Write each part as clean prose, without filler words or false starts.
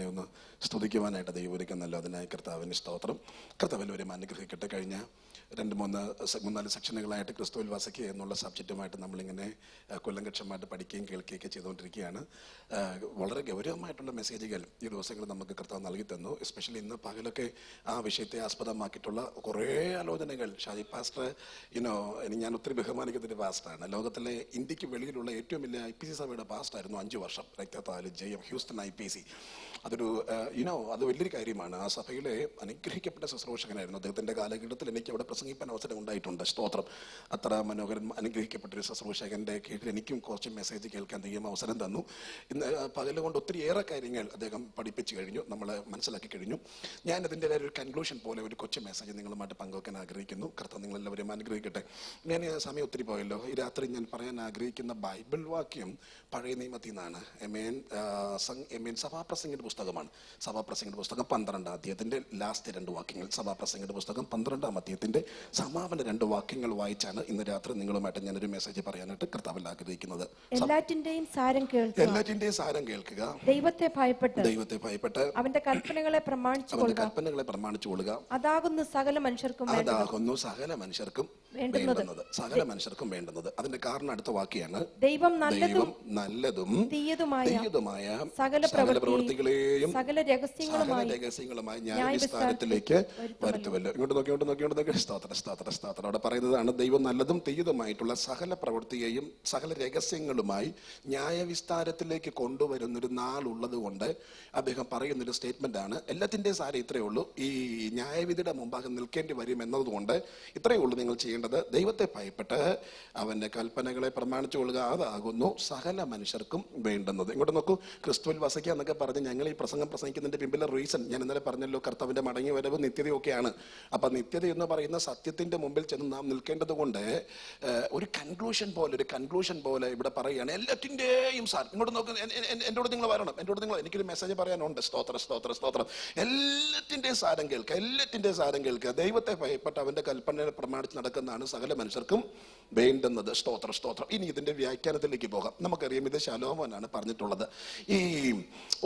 ദൈവത്തിനെ ഒന്ന് സ്തുതിക്കുവാനായിട്ട് ദൈവം അതിനായി കർത്താവിന് സ്തോത്രം. കർത്താവിൽ അനുഗ്രഹിക്കട്ടെ. കഴിഞ്ഞ 2-3-4 സെക്ഷനുകളായിട്ട് ക്രിസ്തുവിൽ വസിക്കുക എന്നുള്ള സബ്ജക്റ്റുമായിട്ട് നമ്മളിങ്ങനെ കൊല്ലങ്കക്ഷമായിട്ട് പഠിക്കുകയും കേൾക്കുകയൊക്കെ ചെയ്തുകൊണ്ടിരിക്കുകയാണ്. വളരെ ഗൗരവമായിട്ടുള്ള മെസ്സേജുകൾ ഈ ദിവസങ്ങൾ നമുക്ക് കർത്താവ് നൽകി തന്നു. എസ്പെഷ്യലി ഇന്ന് പകലൊക്കെ ആ വിഷയത്തെ ആസ്പദമാക്കിയിട്ടുള്ള കുറേ ആലോചനകൾ. ഷാജി പാസ്റ്റർ ഞാൻ ഒത്തിരി ബഹുമാനിക്കുന്നൊരു പാസ്റ്ററാണ്. ലോകത്തിലെ ഇന്ത്യക്ക് വെളിയിലുള്ള ഏറ്റവും വലിയ IPC സഭയുടെ പാസ്റ്ററായിരുന്നു 5 വർഷം. രക്തത്താല് ജയം ഹ്യൂസ്റ്റൺ IPC. അതൊരു അത് വലിയൊരു കാര്യമാണ്. ആ സഭയിലെ അനുഗ്രഹിക്കപ്പെട്ട ശുശ്രൂഷകനായിരുന്നു. അദ്ദേഹത്തിൻ്റെ കാലഘട്ടത്തിൽ എനിക്ക് അവിടെ പ്രസംഗിക്കാൻ അവസരം ഉണ്ടായിട്ടുണ്ട്. സ്തോത്രം. അത്ര മനോഹരൻ അനുഗ്രഹിക്കപ്പെട്ടൊരു ശുശ്രൂഷകൻ്റെ കീഴിൽ എനിക്കും കുറച്ച് മെസ്സേജ് കേൾക്കാൻ ദൈവം അവസരം തന്നു. ഇന്ന് പകലുകൊണ്ട് ഒത്തിരിയേറെ കാര്യങ്ങൾ അദ്ദേഹം പഠിപ്പിച്ചു കഴിഞ്ഞു, നമ്മൾ മനസ്സിലാക്കി കഴിഞ്ഞു. ഞാൻ അതിൻ്റെ ഒരു കൺക്ലൂഷൻ പോലെ ഒരു കൊച്ചു മെസ്സേജ് നിങ്ങളുമായിട്ട് പങ്കുവെക്കാൻ ആഗ്രഹിക്കുന്നു. കർത്താവ് നിങ്ങളെല്ലാവരും അനുഗ്രഹിക്കട്ടെ. ഞാൻ സമയം ഒത്തിരി പോയല്ലോ. ഈ രാത്രി ഞാൻ പറയാൻ ആഗ്രഹിക്കുന്ന ബൈബിൾ വാക്യം പഴയ നിയമത്തിൽ നിന്നാണ്. സഭാപ്രസംഗിയുടെ പുസ്തകമാണ്. സഭാപ്രസംഗിയുടെ പുസ്തകം 12-ാം അധ്യായത്തിൻ്റെ ലാസ്റ്റ് 2 വാക്യങ്ങൾ. സഭാപ്രസംഗിയുടെ പുസ്തകം 12-ാം അധ്യായത്തിൻ്റെ സമാപന 2 വാക്യങ്ങൾ വായിച്ചാണ് ഇന്ന് രാത്രി നിങ്ങളുമായിട്ട് ഞാനൊരു മെസ്സേജ് പറയാനായിട്ട് കർത്താവിൽ ആഗ്രഹിക്കുന്നത്. എല്ലാറ്റിന്റെയും സാരം കേൾക്കുക. ദൈവത്തെ ഭയപ്പെട്ട് അവന്റെ കൽപ്പനകളെ പ്രമാണിച്ചുകൊള്ളുക. അതാകുന്നു സകല മനുഷ്യർക്കും വേണ്ടുന്നത്. അതിന്റെ കാരണം അടുത്ത വാക്യാണ്. ദൈവം നല്ലതും തീയതുമായ സകല പ്രവൃത്തികളെയും സകല രഹസ്യങ്ങളുമായി ന്യായവിസ്താരത്തിലേക്ക് വരുത്തുമല്ലോ. ഇങ്ങോട്ട് നോക്കി സ്തോത്രം. അവിടെ പറയുന്നതാണ് ദൈവം നല്ലതും തീയതുമായിട്ടുള്ള സകല പ്രവൃത്തിയെയും സകല രഹസ്യങ്ങളുമായി ന്യായവിസ്താരത്തിലേക്ക് കൊണ്ടുവരുന്നൊരു നാളുള്ളത് കൊണ്ട് അദ്ദേഹം പറയുന്നൊരു സ്റ്റേറ്റ്മെന്റ് ആണ്. എല്ലാത്തിൻ്റെയും സാരം ഇത്രയേ ഉള്ളൂ. ഈ ന്യായവിധിയുടെ മുമ്പാകെ നിൽക്കേണ്ടി വരും എന്നതുകൊണ്ട് ഇത്രയേ ഉള്ളൂ നിങ്ങൾ ചെയ്യേണ്ടത്. ദൈവത്തെ ഭയപ്പെട്ട് അവന്റെ കൽപ്പനകളെ പ്രമാണിച്ചുകൊള്ളുക. അതാകുന്നു സകല മനുഷ്യർക്കും വേണ്ടുന്നത്. ഇങ്ങോട്ട് നോക്കൂ. ക്രിസ്തുവിൽ വസിക്കുക എന്നൊക്കെ പറഞ്ഞ് ഞങ്ങൾ ഈ പ്രസംഗിക്കുന്നതിന്റെ പിമ്പിലെ റീസൺ ഞാൻ ഇന്നലെ പറഞ്ഞല്ലോ. കർത്താവിന്റെ മടങ്ങി വരവ് നിത്യതയൊക്കെയാണ്. അപ്പൊ നിത്യത എന്ന് പറയുന്ന സത്യത്തിന്റെ മുമ്പിൽ ചെന്ന് നാം നിൽക്കേണ്ടത് കൊണ്ട് ഒരു കൺക്ലൂഷൻ പോലെ ഇവിടെ പറയുകയാണ് എല്ലാറ്റിൻ്റെയും സാർ. ഇങ്ങോട്ട് നോക്ക്. എന്നോട് നിങ്ങൾ വരണം. എനിക്കൊരു മെസ്സേജ് പറയാനുണ്ട്. സ്തോത്രം. എല്ലാറ്റിൻ്റെയും സാരം കേൾക്കുക. ദൈവത്തെ ഭയപ്പെട്ട് അവന്റെ കൽപ്പനയെ പ്രമാണിച്ച് നടക്കുന്നതാണ് സകല മനുഷ്യർക്കും വേണ്ടുന്നത്. സ്തോത്രം. ഇനി ഇതിന്റെ വ്യാഖ്യാനത്തിലേക്ക് പോകാം. നമുക്കറിയാം ഇത് ശലോമോനാണ് പറഞ്ഞിട്ടുള്ളത്. ഈ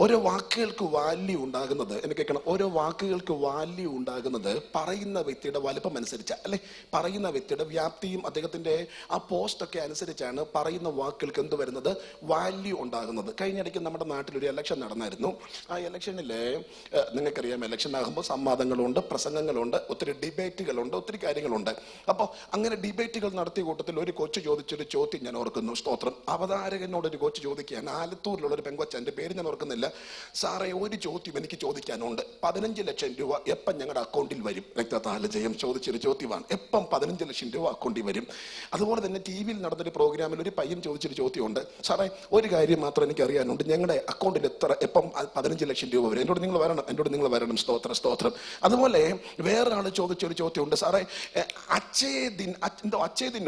ഓരോ വാക്കുകൾക്ക് വാല്യൂ ഉണ്ടാകുന്നത്, എനിക്ക് കേൾക്കണം, ഓരോ വാക്കുകൾക്ക് വാല്യൂ ഉണ്ടാകുന്നത് പറയുന്ന വ്യക്തിയുടെ വലുപ്പം അനുസരിച്ച, അല്ലെ പറയുന്ന വ്യക്തിയുടെ വ്യാപ്തിയും അദ്ദേഹത്തിന്റെ ആ പോസ്റ്റൊക്കെ അനുസരിച്ചാണ് പറയുന്ന വാക്കുകൾക്ക് എന്ത് വരുന്നത്, വാല്യൂ ഉണ്ടാകുന്നത്. കഴിഞ്ഞിടയ്ക്ക് നമ്മുടെ നാട്ടിലൊരു ഇലക്ഷൻ നടന്നായിരുന്നു. ആ ഇലക്ഷനിലെ നിങ്ങൾക്കറിയാം, ഇലക്ഷൻ ആകുമ്പോൾ സംവാദങ്ങളുണ്ട്, പ്രസംഗങ്ങളുണ്ട്, ഒത്തിരി ഡിബേറ്റുകളുണ്ട്, ഒത്തിരി കാര്യങ്ങളുണ്ട്. അപ്പോൾ അങ്ങനെ ഡിബേറ്റുകൾ നടത്തിയ കൂട്ടത്തിൽ ഒരു കൊച്ചു ചോദിച്ചൊരു ചോദ്യം ഞാൻ ഓർക്കുന്നു. സ്തോത്രം. അവതാരകനോട് ഒരു കൊച്ചു ചോദിക്കുകയാണ്. ആലത്തൂരിലുള്ള ഒരു പെങ്കൊച്ച, എൻ്റെ പേര് ഞാൻ ഓർക്കുന്നില്ല. സാറേ, ഒരു ചോദ്യം എനിക്ക് ചോദിക്കാനുണ്ട്. 15 ലക്ഷം രൂപ എപ്പം ഞങ്ങളുടെ അക്കൗണ്ടിൽ വരും? രക്തത്താല് ജയം ചോദിച്ചൊരു ചോദ്യമാണ്. എപ്പം 15 ലക്ഷം രൂപ അക്കൗണ്ടിൽ വരും? അതുപോലെ തന്നെ TV-യിൽ നടന്നൊരു പ്രോഗ്രാമിൽ ഒരു പയ്യൻ ചോദിച്ചൊരു ചോദ്യമുണ്ട്. സാറേ, ഒരു കാര്യം മാത്രം എനിക്ക് അറിയാനുണ്ട്. ഞങ്ങളുടെ അക്കൗണ്ടിൽ എപ്പം 15 ലക്ഷം രൂപ വരും? എന്നോട് നിങ്ങൾ വരണം. സ്തോത്രം. അതുപോലെ വേറൊരാൾ ചോദിച്ചൊരു ചോദ്യമുണ്ട്. സാറേ,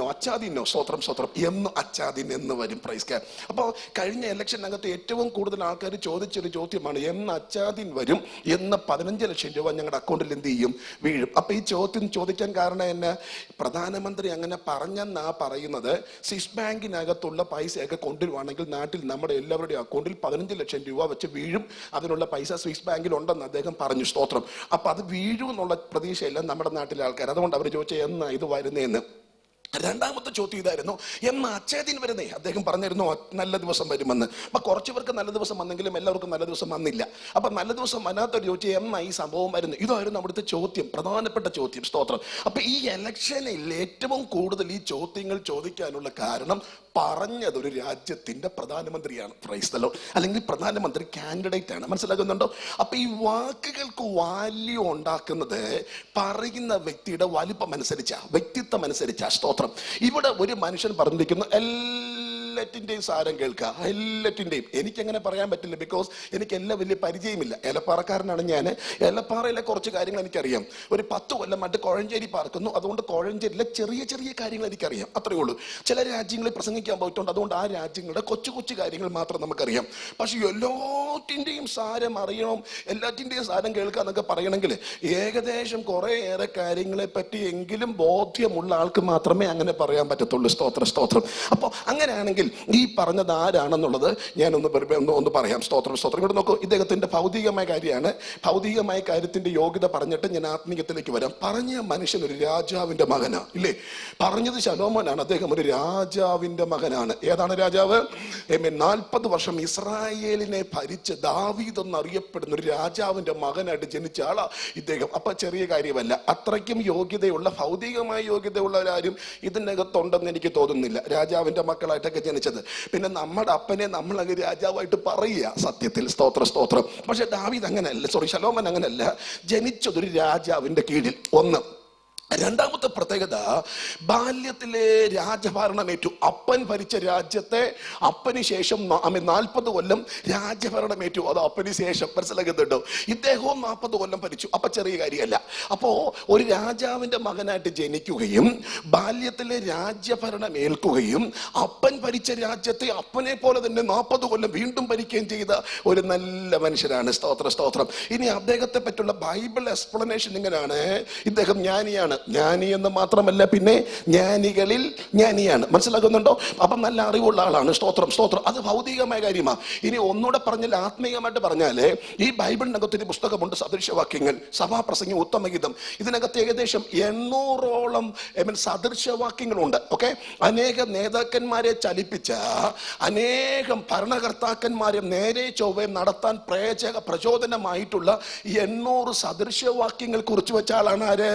അച്ചാദിനോ സ്തോത്രം എന്ന് അച്ചാദിൻ എന്ന് വരും? പ്രൈസ്. അപ്പോൾ കഴിഞ്ഞ ഇലക്ഷനകത്ത് ഏറ്റവും കൂടുതൽ ആൾക്കാർ ചോദിച്ചൊരു ചോദ്യമാണ്, എന്ന് അച്ചാദിൻ വരും, എന്ന് 15 ലക്ഷം രൂപ ഞങ്ങളുടെ അക്കൗണ്ടിൽ എന്ത് ചെയ്യും? വീഴും. അപ്പൊ ഈ ചോദ്യം ചോദിക്കാൻ കാരണം എന്നെ പ്രധാനമന്ത്രി അങ്ങനെ പറഞ്ഞെന്നാ പറയുന്നത്. സ്വിസ് ബാങ്കിനകത്തുള്ള പൈസയൊക്കെ കൊണ്ടുവരുവാണെങ്കിൽ നാട്ടിൽ നമ്മുടെ എല്ലാവരുടെയും അക്കൗണ്ടിൽ 15 ലക്ഷം രൂപ വെച്ച് വീഴും. അതിനുള്ള പൈസ സ്വിസ് ബാങ്കിൽ ഉണ്ടെന്ന് അദ്ദേഹം പറഞ്ഞു. സ്തോത്രം. അപ്പൊ അത് വീഴും എന്നുള്ള പ്രതീക്ഷയില്ല നമ്മുടെ നാട്ടിലെ ആൾക്കാർ. അതുകൊണ്ട് അവർ ചോദിച്ചാൽ എന്നാ ഇത് വരുന്നതെന്ന്. രണ്ടാമത്തെ ചോദ്യം ഇതായിരുന്നു, എന്ന് അച്ചാദിൻ വരുന്നേ? അദ്ദേഹം പറഞ്ഞിരുന്നു നല്ല ദിവസം വരുമെന്ന്. അപ്പൊ കുറച്ചു പേർക്ക് നല്ല ദിവസം വന്നെങ്കിലും എല്ലാവർക്കും നല്ല ദിവസം വന്നില്ല. അപ്പൊ നല്ല ദിവസം വരാത്തൊരു ചോദിച്ചു, എന്നാ ഈ സംഭവം വരുന്നത്? ഇതായിരുന്നു അവിടുത്തെ ചോദ്യം, പ്രധാനപ്പെട്ട ചോദ്യം. സ്തോത്രം. അപ്പൊ ഈ ഇലക്ഷനിൽ ഏറ്റവും കൂടുതൽ ഈ ചോദ്യങ്ങൾ ചോദിക്കാനുള്ള കാരണം പറഞ്ഞതൊരു രാജ്യത്തിന്റെ പ്രധാനമന്ത്രിയാണ്. Praise the Lord. അല്ലെങ്കിൽ പ്രധാനമന്ത്രി കാൻഡിഡേറ്റ് ആണ്. മനസ്സിലാക്കുന്നുണ്ടോ? അപ്പൊ ഈ വാക്കുകൾക്ക് വാല്യൂ ഉണ്ടാക്കുന്നത് പറയുന്ന വ്യക്തിയുടെ വലിപ്പം അനുസരിച്ചാ, വ്യക്തിത്വം അനുസരിച്ചാ. സ്തോത്രം. ഇവിടെ ഒരു മനുഷ്യൻ പറഞ്ഞിരിക്കുന്നു എല്ലാറ്റിൻ്റെയും സാരം കേൾക്കുക. എല്ലാറ്റിൻ്റെയും എനിക്കങ്ങനെ പറയാൻ പറ്റില്ല, ബിക്കോസ് എനിക്ക് എല്ലാം വലിയ പരിചയമില്ല. ഏലപ്പാറക്കാരനാണ് ഞാൻ. ഏലപ്പാറയിലെ കുറച്ച് കാര്യങ്ങൾ എനിക്കറിയാം. ഒരു 10 കൊല്ലമായിട്ട് കോഴഞ്ചേരി പാർക്കുന്നു. അതുകൊണ്ട് കോഴഞ്ചേരിയിലെ ചെറിയ ചെറിയ കാര്യങ്ങൾ എനിക്കറിയാം. അത്രയേ ഉള്ളൂ. ചില രാജ്യങ്ങളിൽ പ്രസംഗിക്കാൻ പോയിട്ടുണ്ട്. അതുകൊണ്ട് ആ രാജ്യങ്ങളുടെ കൊച്ചു കൊച്ചു കാര്യങ്ങൾ മാത്രം നമുക്കറിയാം. പക്ഷെ എല്ലാറ്റിൻ്റെയും സാരം അറിയണം, എല്ലാറ്റിൻ്റെയും സാരം കേൾക്കുക എന്നൊക്കെ പറയണമെങ്കിൽ ഏകദേശം കുറേയേറെ കാര്യങ്ങളെ പറ്റി എങ്കിലും ബോധ്യമുള്ള ആൾക്ക് മാത്രമേ അങ്ങനെ പറയാൻ പറ്റത്തുള്ളൂ. സ്തോത്രം. അപ്പോൾ അങ്ങനെയാണെങ്കിൽ എങ്കിൽ ഈ പറഞ്ഞത് ആരാണെന്നുള്ളത് ഞാനൊന്ന് ഒന്ന് പറയാം. സ്തോത്രം സ്തോത്രം. ഇങ്ങോട്ട് നോക്കൂ, ഇദ്ദേഹത്തിന്റെ ഭൗതികമായ കാര്യമാണ്. ഭൗതികമായ കാര്യത്തിന്റെ യോഗ്യത പറഞ്ഞിട്ട് ഞാൻ ആത്മീയത്തിലേക്ക് വരാം. പറഞ്ഞ മനുഷ്യൻ ഒരു രാജാവിന്റെ മകനാ, ഇല്ലേ? പറഞ്ഞത് ശലോമോനാണ്. അദ്ദേഹം ഒരു രാജാവിന്റെ മകനാണ്. ഏതാണ് രാജാവ്? 40 വർഷം ഇസ്രായേലിനെ ഭരിച്ച് ദാവീദ് എന്നറിയപ്പെടുന്ന ഒരു രാജാവിന്റെ മകനായിട്ട് ജനിച്ച ആളാ ഇദ്ദേഹം. അപ്പൊ ചെറിയ കാര്യമല്ല. അത്രയ്ക്കും യോഗ്യതയുള്ള, ഭൗതികമായ യോഗ്യതയുള്ളവരാരും ഇതിനകത്തുണ്ടെന്ന് എനിക്ക് തോന്നുന്നില്ല, രാജാവിന്റെ മക്കളായിട്ടൊക്കെ ജനിച്ചത്. പിന്നെ നമ്മുടെ അപ്പനെ നമ്മളങ്ങ് രാജാവായിട്ട് പറയുക സത്യത്തിൽ. സ്തോത്രം സ്തോത്രം. പക്ഷെ ദാവീദ് അങ്ങനെയല്ല, ശലോമോൻ അങ്ങനെയല്ല. ജനിച്ചതൊരു രാജാവിന്റെ കീഴിൽ. ഒന്ന്. രണ്ടാമത്തെ പ്രത്യേകത, ബാല്യത്തിലെ രാജഭരണമേറ്റു. അപ്പൻ ഭരിച്ച രാജ്യത്തെ അപ്പന് ശേഷം 40 കൊല്ലം രാജഭരണമേറ്റു. അത് അപ്പന് ശേഷം. മനസ്സിലാക്കുന്നുണ്ടോ? ഇദ്ദേഹവും 40 കൊല്ലം ഭരിച്ചു. അപ്പൊ ചെറിയ കാര്യമല്ല. അപ്പോ ഒരു രാജാവിന്റെ മകനായിട്ട് ജനിക്കുകയും ബാല്യത്തിലെ രാജ്യഭരണം ഏൽക്കുകയും അപ്പൻ ഭരിച്ച രാജ്യത്തെ അപ്പനെ പോലെ തന്നെ 40 കൊല്ലം വീണ്ടും ഭരിക്കുകയും ചെയ്ത ഒരു നല്ല മനുഷ്യനാണ്. സ്തോത്ര സ്തോത്രം. ഇനി അദ്ദേഹത്തെ പറ്റിയുള്ള ബൈബിൾ എക്സ്പ്ലനേഷൻ ഇങ്ങനെയാണ്. ഇദ്ദേഹം ജ്ഞാനിയാണ്. ജ്ഞാനി എന്ന് മാത്രമല്ല, പിന്നെ ജ്ഞാനികളിൽ ജ്ഞാനിയാണ്. മനസ്സിലാക്കുന്നുണ്ടോ? അപ്പം നല്ല അറിവുള്ള ആളാണ്. സ്തോത്രം സ്തോത്രം. അത് ഭൗതികമായ കാര്യമാണ്. ഇനി ഒന്നുകൂടെ പറഞ്ഞാൽ, ആത്മീയമായിട്ട് പറഞ്ഞാല്, ഈ ബൈബിളിനകത്തൊരു പുസ്തകമുണ്ട്, സദൃശവാക്യങ്ങൾ, സഭാപ്രസംഗം, ഉത്തമഗീതം. ഇതിനകത്ത് ഏകദേശം 800ഓളം സദൃശവാക്യങ്ങളുണ്ട്. ഓക്കെ. അനേകം നേതാക്കന്മാരെ ചലിപ്പിച്ച, അനേകം ഭരണകർത്താക്കന്മാരെ നേരെ ചൊവ്വേ നടത്താൻ പ്രചോദനമായിട്ടുള്ള 800 സദൃശവാക്യങ്ങൾ കുറിച്ച് വെച്ച ആളാണ് ആര്?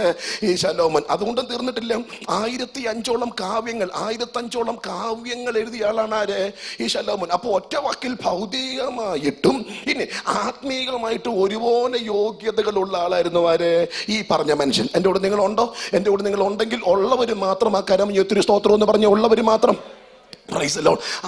ഈ ശലോമോൻ. അതുകൊണ്ടും തീർന്നിട്ടില്ല. 1005ഓളം കാവ്യങ്ങൾ, 1005ഓളം കാവ്യങ്ങൾ എഴുതിയ ആളാണ് ആര്? ഈ ശലോമോൻ. അപ്പൊ ഒറ്റ വാക്കിൽ ഭൗതികമായിട്ടും ഇനി ആത്മീയമായിട്ടും ഒരുപോലെ യോഗ്യതകളുള്ള ആളായിരുന്നു ആര്? ഈ പറഞ്ഞ മനുഷ്യൻ. എൻ്റെ കൂടെ നിങ്ങളുണ്ടോ? എൻ്റെ കൂടെ നിങ്ങൾ ഉണ്ടെങ്കിൽ ഉള്ളവർ മാത്രം ആ കരം ഒത്തിരി സ്തോത്രം എന്ന് പറഞ്ഞ ഉള്ളവർ മാത്രം.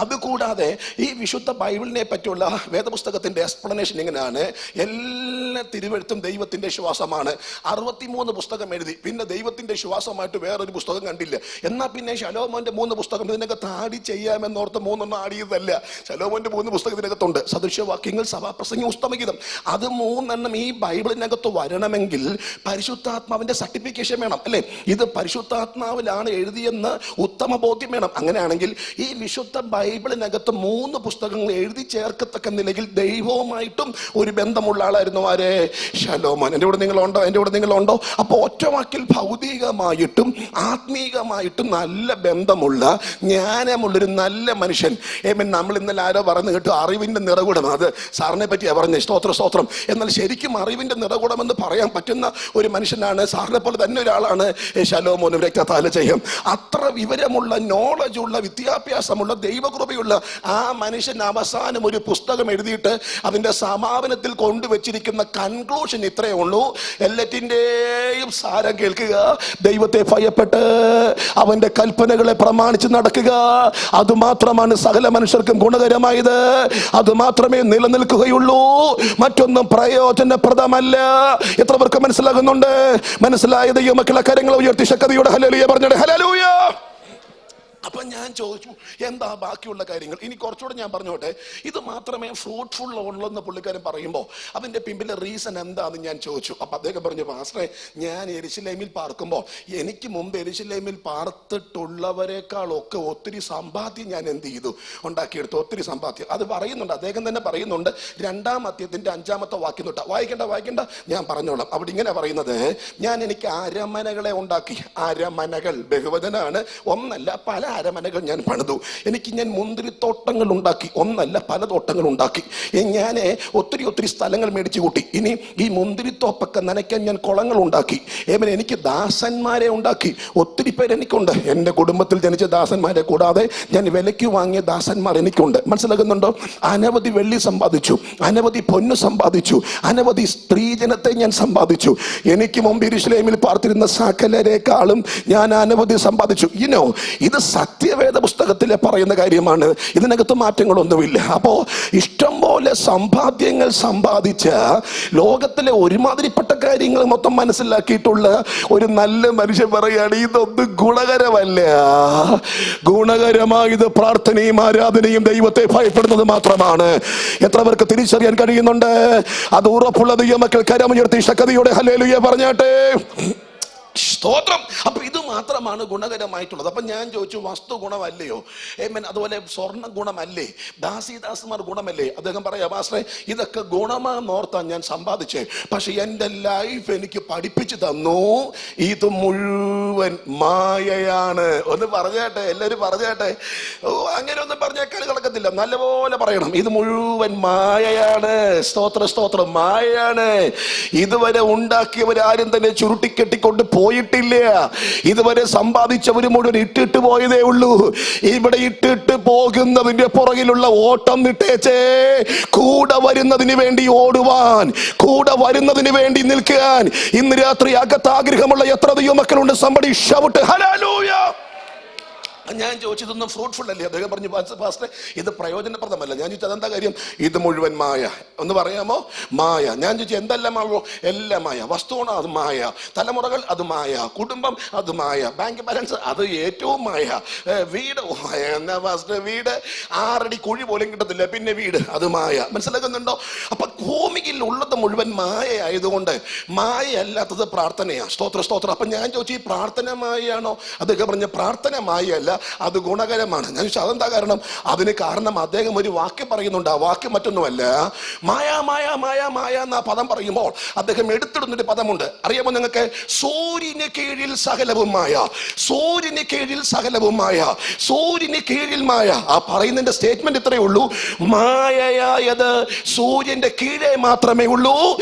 അതുകൂടാതെ ഈ വിശുദ്ധ ബൈബിളിനെ പറ്റിയുള്ള വേദപുസ്തകത്തിന്റെ എക്സ്പ്ലനേഷൻ ഇങ്ങനെയാണ്. എല്ലാ തിരുവെഴുത്തും ദൈവത്തിന്റെ ശ്വാസമാണ്. 63 പുസ്തകം എഴുതി. പിന്നെ ദൈവത്തിന്റെ ശ്വാസമായിട്ട് വേറൊരു പുസ്തകം കണ്ടില്ല. എന്നാ പിന്നെ ശലോമോന്റെ 3 പുസ്തകം ഇതിനകത്ത് ആടി ചെയ്യാമെന്നോർത്ത് 3 ആടിയതല്ല. ശലോമോന്റെ 3 പുസ്തകം ഇതിനകത്തുണ്ട്. സദൃശവാക്യങ്ങൾ, സഭാപ്രസംഗം, ഉത്തമഗീതം. അത് 3 ഈ ബൈബിളിനകത്ത് വരണമെങ്കിൽ പരിശുദ്ധാത്മാവിന്റെ സർട്ടിഫിക്കേഷൻ വേണം, അല്ലെ? ഇത് പരിശുദ്ധാത്മാവിലാണ് എഴുതിയെന്ന് ഉത്തമ ബോധ്യം വേണം. അങ്ങനെയാണെങ്കിൽ ഈ വിശുദ്ധ ബൈബിളിനകത്ത് 3 പുസ്തകങ്ങൾ എഴുതി ചേർക്കത്തക്ക നിലയിൽ ദൈവവുമായിട്ടും ഒരു ബന്ധമുള്ള ആളായിരുന്നു ആര്? ശലോമോൻ. എൻ്റെ കൂടെ നിങ്ങളുണ്ടോ? എൻ്റെ കൂടെ നിങ്ങളുണ്ടോ? അപ്പൊ ഒറ്റവാക്കിൽ ഭൗതികമായിട്ടും ആത്മീകമായിട്ടും നല്ല ബന്ധമുള്ള, ജ്ഞാനമുള്ളൊരു നല്ല മനുഷ്യൻ. നമ്മൾ ഇന്നലെ ആരോ പറഞ്ഞു കേട്ടു, അറിവിന്റെ നിറകുടം. അത് സാറിനെ പറ്റിയാ പറഞ്ഞ. സ്തോത്ര സ്തോത്രം. എന്നാൽ ശരിക്കും അറിവിന്റെ നിറകുടം എന്ന് പറയാൻ പറ്റുന്ന ഒരു മനുഷ്യനാണ്, സാറിനെ പോലെ തന്നെ ഒരാളാണ് ശലോമോനും. രക്തത്താല ചെയ്യും. അത്ര വിവരമുള്ള, നോളജുള്ള, വിദ്യാഭ്യാസമുള്ള, ദൈവകൃപയുള്ള ആ മനുഷ്യൻ അവസാനം ഒരു പുസ്തകം എഴുതിയിട്ട് അതിന്റെ സമാപനത്തിൽ കൊണ്ടുവച്ചിരിക്കുന്ന കൺക്ലൂഷൻ ഇത്രയേ ഉള്ളൂ: എല്ലാറ്റിന്റെയും സാരം കേൾക്കുക, ദൈവത്തെ ഭയപ്പെട്ട് അവന്റെ കൽപ്പനകളെ പ്രമാണിച്ച് നടക്കുക. അതുമാത്രമാണ് സകല മനുഷ്യർക്കും ഗുണകരമായത്. അത് മാത്രമേ നിലനിൽക്കുകയുള്ളൂ, മറ്റൊന്നും പ്രയോജനപ്രദമല്ല. എത്ര പേർക്ക് മനസ്സിലാകുന്നുണ്ട്? മനസ്സിലായ ദൈവമക്കളെ കരങ്ങളെ ഉയർത്തി ശക്തിയോടെ ഹല്ലേലൂയ പറഞ്ഞോട്ടെ. ഹല്ലേലൂയ. അപ്പൊ ഞാൻ ചോദിച്ചു, എന്താ ബാക്കിയുള്ള കാര്യങ്ങൾ? ഇനി കുറച്ചുകൂടെ ഞാൻ പറഞ്ഞോട്ടെ. ഇത് മാത്രമേ ഫ്രൂട്ട്ഫുൾ ഉള്ളെന്ന് പുള്ളിക്കാരൻ പറയുമ്പോൾ അതിന്റെ പിമ്പിലെ റീസൺ എന്താന്ന് ഞാൻ ചോദിച്ചു. അപ്പൊ അദ്ദേഹം പറഞ്ഞു, പാസ്റ്ററെ, ഞാൻ യെരുശലേമിൽ പാർക്കുമ്പോൾ എനിക്ക് മുമ്പ് യെരുശലേമിൽ പാർത്തിട്ടുള്ളവരെക്കാളൊക്കെ ഒത്തിരി സമ്പാദ്യം ഞാൻ എന്ത് ചെയ്തു? ഉണ്ടാക്കിയെടുത്തു. ഒത്തിരി സമ്പാദ്യം. അത് പറയുന്നുണ്ട്, അദ്ദേഹം തന്നെ പറയുന്നുണ്ട്. 2-ാം അധ്യായത്തിന്റെ 5-ാമത്തെ വാക്യം തൊട്ടാ. വായിക്കണ്ട, ഞാൻ പറഞ്ഞോളാം. അവിടെ ഇങ്ങനെ പറയുന്നത്, എനിക്ക് അരമനകളെ ഉണ്ടാക്കി. അരമനകൾ ബഹുവചനാണ്. ഒന്നല്ല, പല അരമനകൾ ഞാൻ പണിതു. ഞാൻ മുന്തിരിത്തോട്ടങ്ങൾ ഉണ്ടാക്കി. ഒന്നല്ല, പല തോട്ടങ്ങൾ ഉണ്ടാക്കി. ഞാൻ ഒത്തിരി സ്ഥലങ്ങൾ മേടിച്ചു കൂട്ടി. ഇനി ഈ മുന്തിരിത്തോപ്പൊക്കെ നനയ്ക്കാൻ ഞാൻ കുളങ്ങൾ ഉണ്ടാക്കി. എനിക്ക് ദാസന്മാരെ ഉണ്ടാക്കി. ഒത്തിരി പേര് എനിക്കുണ്ട്. എൻ്റെ കുടുംബത്തിൽ ജനിച്ച ദാസന്മാരെ കൂടാതെ ഞാൻ വിലയ്ക്ക് വാങ്ങിയ ദാസന്മാർ എനിക്കുണ്ട്. മനസ്സിലാകുന്നുണ്ടോ? അനവധി വെള്ളി സമ്പാദിച്ചു, അനവധി പൊന്ന് സമ്പാദിച്ചു, അനവധി സ്ത്രീജനത്തെ ഞാൻ സമ്പാദിച്ചു. എനിക്ക് മുമ്പ് യെരുശലേമിൽ പാർത്തിരുന്ന സകലരെക്കാളും ഞാൻ അനവധി സമ്പാദിച്ചു. ഇത് സത്യവേദ പുസ്തകത്തിലെ പറയുന്ന കാര്യമാണ്. ഇതിനകത്ത് മാറ്റങ്ങളൊന്നുമില്ല. അപ്പോ ഇഷ്ടം പോലെ സമ്പാദ്യങ്ങൾ സമ്പാദിച്ച, ലോകത്തിലെ ഒരുമാതിരിപ്പെട്ട കാര്യങ്ങൾ മൊത്തം മനസ്സിലാക്കിയിട്ടുള്ള ഒരു നല്ല മനുഷ്യൻ പറയാണ്, ഇതൊന്നും ഗുണകരമല്ല. ഗുണകരമായത് പ്രാർത്ഥനയും ആരാധനയും ദൈവത്തെ ഭയപ്പെടുന്നത് മാത്രമാണ്. എത്ര പേർക്ക് തിരിച്ചറിയാൻ കഴിയുന്നുണ്ട്? അത് ഉറപ്പുള്ള ദൈവമക്കൾ കരമുയർത്തി ശക്തിയോടെ ഹല്ലേലൂയ പറഞ്ഞാട്ടെ. സ്തോത്രം. അപ്പൊ ഇത് മാത്രമാണ് ഗുണകരമായിട്ടുള്ളത്. അപ്പൊ ഞാൻ ചോദിച്ചു, വസ്തു ഗുണമല്ലയോ? അതുപോലെ സ്വർണ്ണ ഗുണമല്ലേ? ദാസിദാസന്മാർ ഗുണമല്ലേ? അദ്ദേഹം പറയാ, പാസ്റ്ററെ ഇതൊക്കെ ഗുണമാന്നോർത്താൻ ഞാൻ സമ്പാദിച്ചേ, പക്ഷെ എൻ്റെ ലൈഫ് എനിക്ക് പഠിപ്പിച്ചു തന്നു ഇത് മുഴുവൻ മായയാണ്. ഒന്ന് പറഞ്ഞേട്ടെ, എല്ലാവരും പറഞ്ഞേട്ടെ. അങ്ങനെ ഒന്നും പറഞ്ഞാൽ കളി കളക്കത്തില്ല, നല്ലപോലെ പറയണം. ഇത് മുഴുവൻ മായയാണ്. സ്തോത്ര സ്തോത്രം, മായയാണ്. ഇതുവരെ ഉണ്ടാക്കിയവരാരും തന്നെ ചുരുട്ടിക്കെട്ടിക്കൊണ്ട് പോയിട്ടില്ല. ഇതുവരെ സമ്പാദിച്ചവര് മുഴുവൻ ഇട്ടിട്ട് പോയതേ ഉള്ളൂ. ഇവിടെ ഇട്ടിട്ട് പോകുന്നതിന്റെ പുറകിലുള്ള ഓട്ടം വിട്ടേച്ചേ കൂടെ വരുന്നതിന് വേണ്ടി ഓടുവാൻ, കൂടെ വരുന്നതിന് വേണ്ടി നിൽക്കാൻ ഇന്ന് രാത്രി അകത്ത് ആഗ്രഹമുള്ള എത്ര ദൈവമക്കളുണ്ട്? somebody shout hallelujah. ഞാൻ ചോദിച്ചതൊന്നും ഫ്രൂട്ട്ഫുൾ അല്ലേ? അദ്ദേഹം പറഞ്ഞു, പാസ്റ്ററെ ഇത് പ്രയോജനപ്രദമല്ല. ഞാൻ ചോദിച്ചു, അതെന്താ കാര്യം? ഇത് മുഴുവൻ മായ. ഒന്ന് പറയാമോ? മായ. ഞാൻ ചോദിച്ചു, എന്തെല്ലാം ആവോ? എല്ലാം മായ. വസ്തുവാണ്, അത് മായ. തലമുറകൾ, അത് മായ. കുടുംബം, അത് മായ. ബാങ്ക് ബാലൻസ്, അത് ഏറ്റവും മായ. വീട് മായ. എന്നാ പാസ്റ്റർ, വീട് 6 അടി കുഴി പോലും കിട്ടത്തില്ല, പിന്നെ വീട്, അത് മായ. മനസ്സിലാക്കുന്നുണ്ടോ? അപ്പൊ ഭൂമിയിൽ ഉള്ളത് മുഴുവൻ മായ ആയതുകൊണ്ട് മായ അല്ലാത്തത് പ്രാർത്ഥനയാണ്. സ്തോത്ര സ്തോത്രം. അപ്പൊ ഞാൻ ചോദിച്ചു, ഈ പ്രാർത്ഥന മായയാണോ? അദ്ദേഹം പറഞ്ഞ പ്രാർത്ഥന മായയല്ല, അത് ഗുണകരമാണ്. ഞാൻ ചോദിച്ചു, അതെന്താ കാരണം? അതിന് കാരണം അദ്ദേഹം ഒരു വാക്യം പറയുന്നുണ്ട്. ആ വാക്യം മറ്റൊന്നുമല്ല, മായ മായ മായ മായ എന്ന പദം പറയുമ്പോൾ അദ്ദേഹം എടുത്തിടുന്നൊരു പദമുണ്ട്. അറിയാമോ നിങ്ങൾക്ക്? സൂര്യന് കീഴിൽ സകലവും മായ, സൂര്യന് കീഴിൽ സകലവും മായ, സൂര്യന് കീഴിൽ മായ. ആ പറയുന്നതിന്റെ സ്റ്റേറ്റ്മെന്റ് ഇത്രയേ ഉള്ളൂ, മായയായത് സൂര്യന്റെ കീഴേ മാത്രമേ ഉള്ളൂ,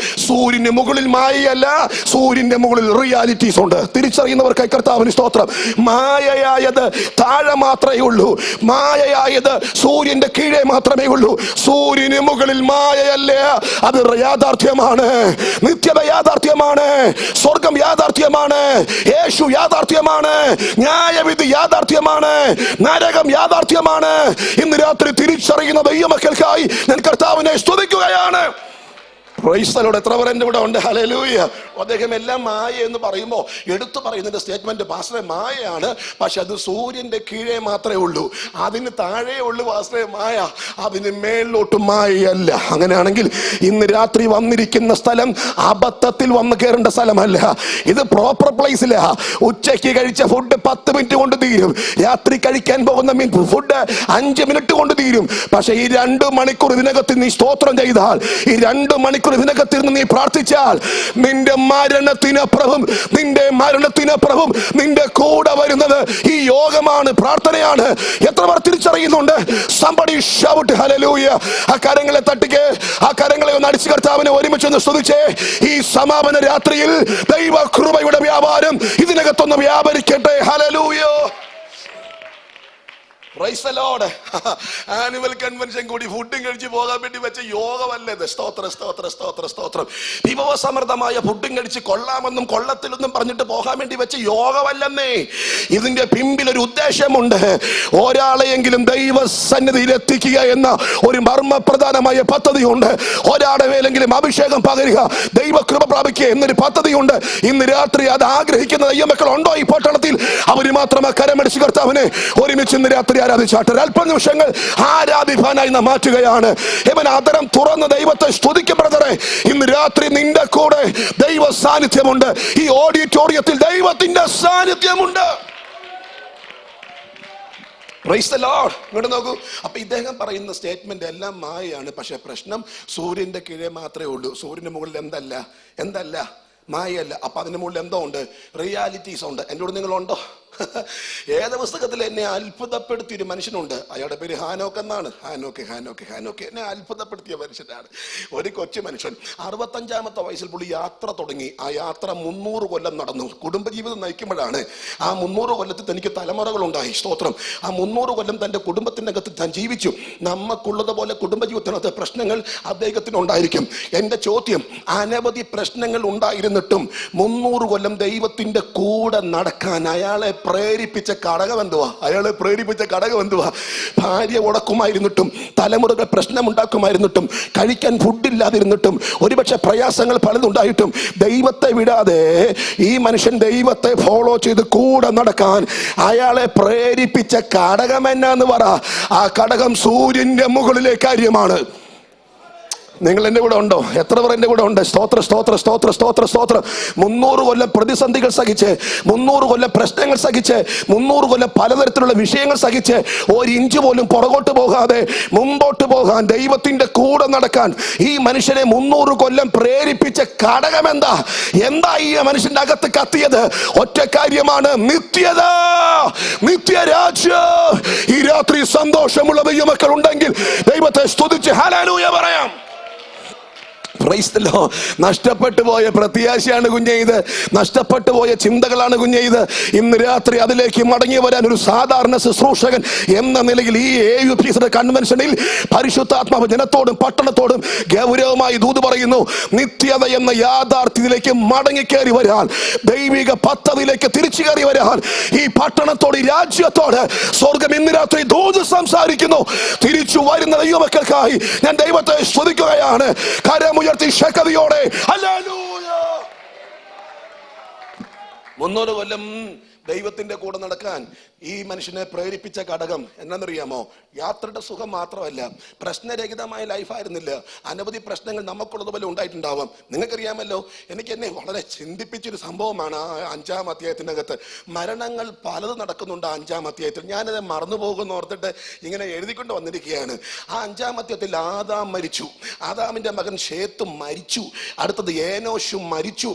സൂര്യന് മുകളിൽ മായയല്ല, സൂര്യന്റെ മുകളിൽ റിയാലിറ്റീസ് ഉണ്ട്. തിരിച്ചറിയുന്നവർക്കായി കർത്താവിന് സ്തോത്രം. മായയായത് താഴെ മാത്രമേ ഉള്ളൂ, മായയായത് സൂര്യന്റെ കീഴേ മാത്രമേ ഉള്ളൂ. സൂര്യന് മുകളിൽ മായയല്ല, അത് യാഥാർത്ഥ്യമാണ്. നിത്യത യാഥാർത്ഥ്യമാണ്, സ്വർഗം യാഥാർത്ഥ്യമാണ്, യേശു യാഥാർത്ഥ്യമാണ്, ന്യായവിധി യാഥാർത്ഥ്യമാണ്, നരകം യാഥാർത്ഥ്യമാണ്. ഇന്ന് രാത്രി തിരിച്ചറിയുന്ന ദൈവമക്കൾക്കായി ഞാൻ കർത്താവിനെ സ്തുതിക്കുകയാണ്. എത്ര പേർ എൻ്റെ കൂടെ ഉണ്ട്? ഹല്ലേലൂയ. അദ്ദേഹം എല്ലാം മായ എന്ന് പറയുമ്പോൾ എടുത്തു പറയുന്നതിന്റെ സ്റ്റേറ്റ്മെന്റ്, പാസ്റ്ററെ മായയാണ്, പക്ഷെ അത് സൂര്യന്റെ കീഴേ മാത്രമേ ഉള്ളൂ, അതിന് താഴെ ഉള്ളൂ പാസ്റ്ററെ മായ, അതിന് മേളിലോട്ട് മായയല്ല. അങ്ങനെയാണെങ്കിൽ ഇന്ന് രാത്രി വന്നിരിക്കുന്ന സ്ഥലം അബദ്ധത്തിൽ വന്ന് കയറേണ്ട സ്ഥലമല്ല, ഇത് പ്രോപ്പർ പ്ലേസില. ഉച്ചയ്ക്ക് കഴിച്ച ഫുഡ് 10 മിനിറ്റ് കൊണ്ട് തീരും, രാത്രി കഴിക്കാൻ പോകുന്ന ഫുഡ് 5 മിനിറ്റ് കൊണ്ട് തീരും. പക്ഷെ ഈ 2 മണിക്കൂർ ഇതിനകത്ത് നീ സ്തോത്രം ചെയ്താൽ, ഈ 2 മണിക്കൂർ ഇതിനകത്തിരുന്ന് നീ പ്രാർത്ഥിച്ചാൽ, നിന്റെ മരണത്തിനപ്പുറവും നിന്റെ കൂടെ വരുന്നത് ഈ യോഗമാണ്, പ്രാർത്ഥനയാണ്. എത്ര പേർ തിരിച്ചറിയുന്നുണ്ട്? somebody shout hallelujah. ആ കരങ്ങളെ തട്ടിക്ക്, ആ കരങ്ങളെ ഒന്ന് അടിച്ചു കർത്താവിനെ ഒരുമിച്ച് ഒന്ന് സ്തുതിച്ചേ. ഈ സമാപന രാത്രിയിൽ ദൈവ കൃപയുടെ വ്യാപാരം ഇതിനകത്തൊന്ന് വ്യാപരിക്കട്ടെ. ഹല്ലേലൂയ. ആനുവൽ കൺവെൻഷൻ കൂടി ഫുഡും കഴിച്ച് പോകാൻ വേണ്ടി വെച്ച യോഗമല്ലേ? സ്തോത്ര സ്തോത്ര സ്തോത്ര സ്തോത്രം. വിഭവസമൃദ്ധമായ ഫുഡും കഴിച്ച് കൊള്ളാമെന്നും കൊള്ളത്തിലെന്നും പറഞ്ഞിട്ട് പോകാൻ വേണ്ടി വെച്ച യോഗമല്ലെന്നേ. ഇതിന്റെ പിമ്പിൽ ഒരു ഉദ്ദേശമുണ്ട്. ഒരാളെയെങ്കിലും ദൈവസന്നിധിയിൽ എത്തിക്കുക എന്ന ഒരു മർമ്മപ്രധാനമായ പദ്ധതിയുണ്ട്. ഒരാളുടെ മേലെങ്കിലും അഭിഷേകം പകരുക, ദൈവകൃപ പ്രാപിക്കുക എന്നൊരു പദ്ധതിയുണ്ട്. ഇന്ന് രാത്രി അത് ആഗ്രഹിക്കുന്ന ദൈവമക്കൾ ഉണ്ടോ ഈ പട്ടണത്തിൽ? അവര് മാത്രം കരമടിച്ച് കർത്താവിനെ ഒരുമിച്ച് ഇന്ന് രാത്രി ആരാധിച്ചാട്ടെ. അല്പ നിമിഷങ്ങൾ ആരാധിപ്പാനായി നാം മാറ്റുകയാണ്. ഇവൻ അതരം തുറന്ന് ദൈവത്തെ സ്തുതിക്കും. ബ്രദറെ, ഇന്ന് രാത്രി നിന്റെ കൂടെ ദൈവ സാന്നിധ്യമുണ്ട്. ഈ ഓഡിറ്റോറിയത്തിൽ ദൈവത്തിന്റെ സാന്നിധ്യമുണ്ട്. Praise the Lord. ഇങ്ങോട്ട് നോക്കൂ. അപ്പൊ ഇദ്ദേഹം പറയുന്ന സ്റ്റേറ്റ്മെന്റ് എല്ലാം മായയാണ്, പക്ഷെ പ്രശ്നം സൂര്യന്റെ കീഴേ മാത്രമേ ഉള്ളൂ, സൂര്യന്റെ മുകളിൽ എന്തല്ല മായയല്ല. അപ്പൊ അതിന്റെ മുകളിൽ എന്തോ ഉണ്ട്? റിയാലിറ്റീസ് ഉണ്ട്. എൻ്റെ കൂടെ നിങ്ങളുണ്ടോ? ഏത് പുസ്തകത്തിൽ എന്നെ അത്ഭുതപ്പെടുത്തിയ ഒരു മനുഷ്യനുണ്ട്. അയാളുടെ പേര് ഹാനോക്ക് എന്നാണ്. ഹാനോക്ക് എന്നെ അത്ഭുതപ്പെടുത്തിയ മനുഷ്യനാണ്. ഒരു കൊച്ചു മനുഷ്യൻ 65-ാമത്തെ വയസ്സിൽ പുള്ളി യാത്ര തുടങ്ങി. ആ യാത്ര 300 കൊല്ലം നടന്നു. കുടുംബജീവിതം നയിക്കുമ്പോഴാണ് ആ 300 കൊല്ലത്തിൽ തനിക്ക് തലമുറകൾ ഉണ്ടായി. സ്തോത്രം. ആ 300 കൊല്ലം തന്റെ കുടുംബത്തിന്റെ അകത്ത് താൻ ജീവിച്ചു. നമുക്കുള്ളതുപോലെ കുടുംബജീവിതത്തിനകത്ത് പ്രശ്നങ്ങൾ അദ്ദേഹത്തിന് ഉണ്ടായിരിക്കും. എന്റെ ചോദ്യം, അനവധി പ്രശ്നങ്ങൾ ഉണ്ടായിരുന്നിട്ടും 300 കൊല്ലം ദൈവത്തിന്റെ കൂടെ നടക്കാൻ അയാളെ പ്രേരിപ്പിച്ച ഘടകം എന്തുവാ? ഭാര്യ ഉടക്കുമായിരുന്നിട്ടും, തലമുറകൾ പ്രശ്നമുണ്ടാക്കുമായിരുന്നിട്ടും, കഴിക്കാൻ ഫുഡില്ലാതിരുന്നിട്ടും, ഒരുപക്ഷെ പ്രയാസങ്ങൾ പലതുണ്ടായിട്ടും ദൈവത്തെ വിടാതെ ഈ മനുഷ്യൻ ദൈവത്തെ ഫോളോ ചെയ്ത് കൂടെ നടക്കാൻ അയാളെ പ്രേരിപ്പിച്ച ഘടകം എന്നാന്ന് പറ. ആ ഘടകം സൂര്യന്റെ മുകളിലെ കാര്യമാണ്. നിങ്ങൾ എന്റെ കൂടെ ഉണ്ടോ? എത്ര പേർ എന്റെ കൂടെ ഉണ്ട്? സ്തോത്ര സ്തോത്ര സ്തോത്ര സ്തോത്ര സ്തോത്രം. 300 കൊല്ലം പ്രതിസന്ധികൾ സഹിച്ച്, 300 കൊല്ലം പ്രശ്നങ്ങൾ സഹിച്ച്, 300 കൊല്ലം പലതരത്തിലുള്ള വിഷയങ്ങൾ സഹിച്ച്, ഒരു ഇഞ്ച് പോലും പുറകോട്ട് പോകാതെ മുമ്പോട്ട് പോകാൻ, ദൈവത്തിന്റെ കൂടെ നടക്കാൻ ഈ മനുഷ്യനെ 300 കൊല്ലം പ്രേരിപ്പിച്ച ഘടകം എന്താ? ഈ മനുഷ്യന്റെ അകത്ത് കത്തിയത് ഒറ്റ കാര്യമാണ്: നിത്യത, നിത്യരാജ്യം. ഈ രാത്രി സന്തോഷമുള്ള ദൈവമക്കൾ ഉണ്ടെങ്കിൽ ദൈവത്തെ സ്തുതിച്ച് ഹല്ലേലൂയ പറയാം. നഷ്ടപ്പെട്ടു പോയ പ്രത്യാശയാണ് കുഞ്ഞെ ഇത്. നഷ്ടപ്പെട്ടു പോയ ചിന്തകളാണ് കുഞ്ഞെ ഇത്. ഇന്ന് രാത്രി അതിലേക്ക് മടങ്ങി വരാൻ ഒരു സാധാരണ ശുശ്രൂഷകൻ എന്ന നിലയിൽ ഈ AUP കൺവെൻഷനിൽ പരിശുദ്ധാത്മാവ് ജനത്തോടും പട്ടണത്തോടും ഗൗരവമായി ദൂത് പറയുന്നു. നിത്യത എന്ന യാഥാർത്ഥ്യത്തിലേക്ക് മടങ്ങിക്കേറി വരാൻ, ദൈവിക പദ്ധതിയിലേക്ക് തിരിച്ചു കയറി വരാൻ ഈ പട്ടണത്തോട്, ഈ രാജ്യത്തോട് സ്വർഗം ഇന്ന് രാത്രി ദൂത് സംസാരിക്കുന്നു. തിരിച്ചു വരുന്ന ദൈവമക്കൾക്കായി ഞാൻ ദൈവത്തെ സ്തുതിക്കുകയാണ്. കരമുയർത്തി ശക്തിയോടെ ഹല്ലേലൂയ. 300 കൊല്ലം ദൈവത്തിന്റെ കൂടെ നടക്കാൻ ഈ മനുഷ്യനെ പ്രേരിപ്പിച്ച ഘടകം എന്താണെന്നറിയാമോ? യാത്രയുടെ സുഖം മാത്രമല്ല, പ്രശ്നരഹിതമായ ലൈഫായിരുന്നില്ല. അനവധി പ്രശ്നങ്ങൾ നമുക്കുള്ളതുപോലെ ഉണ്ടായിട്ടുണ്ടാവാം. നിങ്ങൾക്കറിയാമല്ലോ, എന്നെ വളരെ ചിന്തിപ്പിച്ചൊരു സംഭവമാണ് ആ 5-ാം അധ്യായത്തിനകത്ത്. മരണങ്ങൾ പലത് നടക്കുന്നുണ്ട് 5-ാം അധ്യായത്തിൽ. ഞാനത് മറന്നുപോകുന്ന ഓർത്തിട്ട് ഇങ്ങനെ എഴുതിക്കൊണ്ട് വന്നിരിക്കുകയാണ്. ആ 5-ാം അധ്യായത്തിൽ ആദാം മരിച്ചു, ആദാമിന്റെ മകൻ ശേത്ത് മരിച്ചു, അടുത്തത് ഏനോശും മരിച്ചു,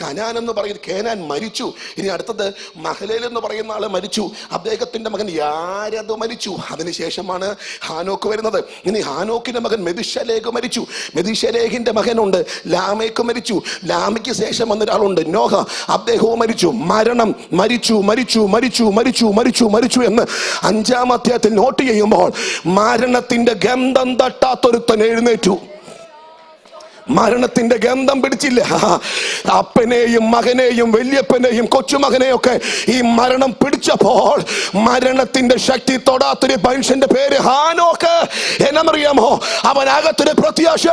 കനാൻ എന്ന് പറയുന്നത് കേനാൻ മരിച്ചു, ഇനി അടുത്തത് മഹലേൽ എന്ന് പറയുന്ന ആള് മരിച്ചു, അദ്ദേഹത്തിന്റെ മകൻ യാരദ് മരിച്ചു. അതിനുശേഷമാണ് ഹാനോക്ക് വരുന്നത്. ഇനി ഹാനോക്കിന്റെ മകൻ മെതുശലേഖ് മരിച്ചു, മെതുശലേഖിന്റെ മകനുണ്ട് ലാമേക്ക് മരിച്ചു, ലാമയ്ക്ക് ശേഷം വന്നൊരാളുണ്ട് നോഹ, അദ്ദേഹവും മരിച്ചു. മരണം മരിച്ചു മരിച്ചു മരിച്ചു മരിച്ചു മരിച്ചു മരിച്ചു എന്ന് 5-ാം അധ്യായത്തിൽ നോട്ട് ചെയ്യുമ്പോൾ മരണത്തിന്റെ ഗന്ധം തട്ടാത്തൊരുത്തൻ എഴുന്നേറ്റു. മരണത്തിന്റെ ഗന്ധം പിടിച്ചില്ല. അപ്പനെയും മകനെയും വല്യപ്പനെയും കൊച്ചുമകനെയും ഒക്കെ ഈ മരണം പിടിച്ചപ്പോൾ മരണത്തിന്റെ ശക്തി തൊടാത്തൊരു മനുഷ്യന്റെ പേര് ഹാനോക്ക്. എന്നറിയാമോ? അവനകത്തൊരു പ്രത്യാശ,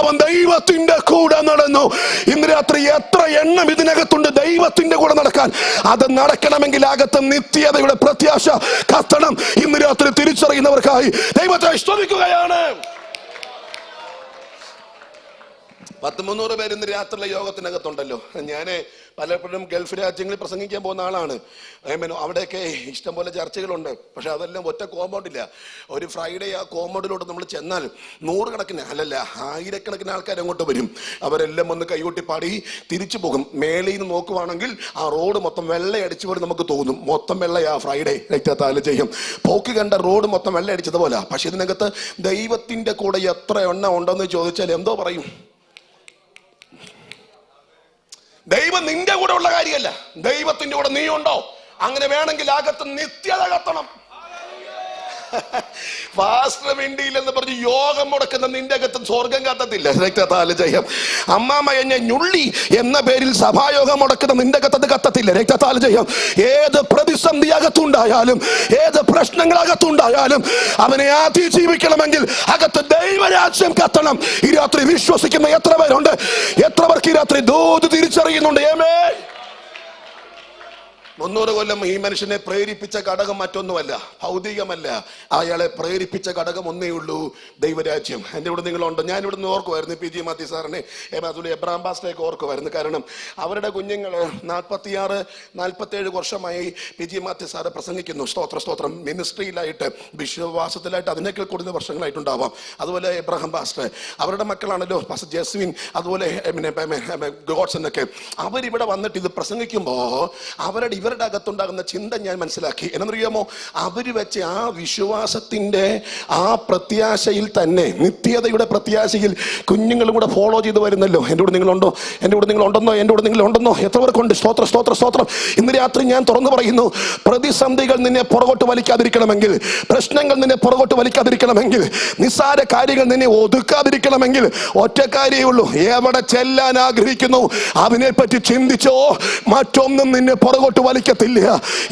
അവൻ ദൈവത്തിന്റെ കൂടെ നടന്നു. ഇന്ന് രാത്രി എത്ര എണ്ണം ഇതിനകത്തുണ്ട് ദൈവത്തിന്റെ കൂടെ നടക്കാൻ? അത് നടക്കണമെങ്കിൽ അകത്ത് നിത്യതയുടെ പ്രത്യാശ കത്തണം. ഇന്ന് രാത്രി തിരിച്ചറിയുന്നവർക്കായി ദൈവത്തെ സ്തുതിക്കുകയാണ്. 300 പേര് ഇന്ന് രാത്രിയിലെ യോഗത്തിനകത്തുണ്ടല്ലോ. ഞാന് പലപ്പോഴും ഗൾഫ് രാജ്യങ്ങളിൽ പ്രസംഗിക്കാൻ പോകുന്ന ആളാണ്. അവിടെയൊക്കെ ഇഷ്ടംപോലെ ചർച്ചകളുണ്ട്. പക്ഷെ അതെല്ലാം ഒറ്റ കോമ്പൗണ്ടില്ല. ഒരു ഫ്രൈഡേ ആ കോമ്പൗണ്ടിലോട്ട് നമ്മൾ ചെന്നാൽ 100 കണക്കിന് അല്ലല്ല 1000കണക്കിന് ആൾക്കാർ അങ്ങോട്ട് വരും. അവരെല്ലാം ഒന്ന് കൈകൊട്ടി പാടി തിരിച്ചു പോകും. മേളിൽ നിന്ന് നോക്കുവാണെങ്കിൽ ആ റോഡ് മൊത്തം വെള്ളയടിച്ചു പോലെ നമുക്ക് തോന്നും. മൊത്തം വെള്ളയാ ഫ്രൈഡേ രക്തത്താല് ചെയ്യും. പോക്ക് കണ്ട റോഡ് മൊത്തം വെള്ളയടിച്ചതുപോലെ. പക്ഷെ ഇതിനകത്ത് ദൈവത്തിന്റെ കൂടെ എത്ര എണ്ണം ഉണ്ടെന്ന് ചോദിച്ചാൽ എന്തോ പറയും? ദൈവം നിന്റെ കൂടെ ഉള്ള കാര്യമല്ല, ദൈവത്തിന്റെ കൂടെ നീ ഉണ്ടോ? അങ്ങനെ വേണമെങ്കിൽ അകത്ത് നിത്യത കത്തണം. ഫാസ്റ്റർ മിണ്ടിയിൽ എന്ന് പറഞ്ഞ് യോഗം മുടക്കുന്ന നിന്റെ അകത്ത് സ്വർഗം കത്തത്തില്ല. രക്തത്താല് ജയം. അമ്മാമയഞ്ഞ ഞുള്ളി എന്ന പേരിൽ സഭായോഗം മുടക്കുന്ന നിന്റെ അകത്തത് കത്തത്തില്ല. രക്തത്താല് ജയം. ഏത് പ്രതിസന്ധി അകത്തുണ്ടായാലും, ഏത് പ്രശ്നങ്ങൾ അകത്തുണ്ടായാലും അവനെ അതിജീവിക്കണമെങ്കിൽ അകത്ത് ദൈവരാജ്യം കത്തണം. ഈ രാത്രി വിശ്വസിക്കുന്ന എത്ര പേരുണ്ട്? എത്ര പേർക്ക് ഈ രാത്രി ദൂത് തിരിച്ചറിയുന്നുണ്ട്? ആമേൻ. 300 കൊല്ലം ഈ മനുഷ്യനെ പ്രേരിപ്പിച്ച ഘടകം മറ്റൊന്നുമല്ല, ഭൗതികമല്ല. അയാളെ പ്രേരിപ്പിച്ച ഘടകം ഒന്നേ ഉള്ളൂ, ദൈവരാജ്യം. എൻ്റെ ഇവിടെ നിങ്ങളുണ്ട്. ഞാൻ ഇവിടെ നിന്ന് ഓർക്കുമായിരുന്നു PG മാത്യു സാറിനെ, അതുപോലെ എബ്രഹാം പാസ്റ്ററെയൊക്കെ ഓർക്കുമായിരുന്നു. കാരണം അവരുടെ കുഞ്ഞുങ്ങൾ 46-47 വർഷമായി PG മാത്യു സാറ് പ്രസംഗിക്കുന്നു. സ്തോത്രം മിനിസ്ട്രിയിലായിട്ട്, വിശ്വാസത്തിലായിട്ട് അതിനേക്കാൾ കൂടുതൽ വർഷങ്ങളായിട്ടുണ്ടാവാം. അതുപോലെ എബ്രഹാം പാസ്റ്റർ, അവരുടെ മക്കളാണല്ലോ പാസ്റ്റർ ജസ്വിൻ, അതുപോലെ ഗോഡ്സൺ ഒക്കെ. അവരിവിടെ വന്നിട്ട് ഇത് പ്രസംഗിക്കുമ്പോൾ ഇവരുടെ അകത്തുണ്ടാകുന്ന ചിന്ത ഞാൻ മനസ്സിലാക്കി. എന്നറിയാമോ? അവര് വെച്ച ആ വിശ്വാസത്തിന്റെ ആ പ്രത്യാശയിൽ തന്നെ, നിത്യതയുടെ പ്രത്യാശയിൽ കുഞ്ഞുങ്ങളും കൂടെ ഫോളോ ചെയ്ത് വരുന്നല്ലോ. എൻ്റെ കൂടെ നിങ്ങളുണ്ടോ? എൻ്റെ കൂടെ നിങ്ങളുണ്ടെന്നോ? എൻ്റെ കൂടെ നിങ്ങളുണ്ടെന്നോ? എത്ര പേർക്കുണ്ട്? സ്തോത്രം. ഇന്ന് രാത്രി ഞാൻ തുറന്നു പറയുന്നു, പ്രതിസന്ധികൾ നിന്നെ പുറകോട്ട് വലിക്കാതിരിക്കണമെങ്കിൽ, പ്രശ്നങ്ങൾ നിന്നെ പുറകോട്ട് വലിക്കാതിരിക്കണമെങ്കിൽ, നിസ്സാര കാര്യങ്ങൾ നിന്നെ ഒതുക്കാതിരിക്കണമെങ്കിൽ ഒറ്റ കാര്യമേ ഉള്ളൂ. എവിടെ ചെല്ലാൻ ആഗ്രഹിക്കുന്നു അതിനെപ്പറ്റി ചിന്തിച്ചോ, മറ്റൊന്നും നിന്നെ പുറകോട്ട് വലിക്കത്തില്ല.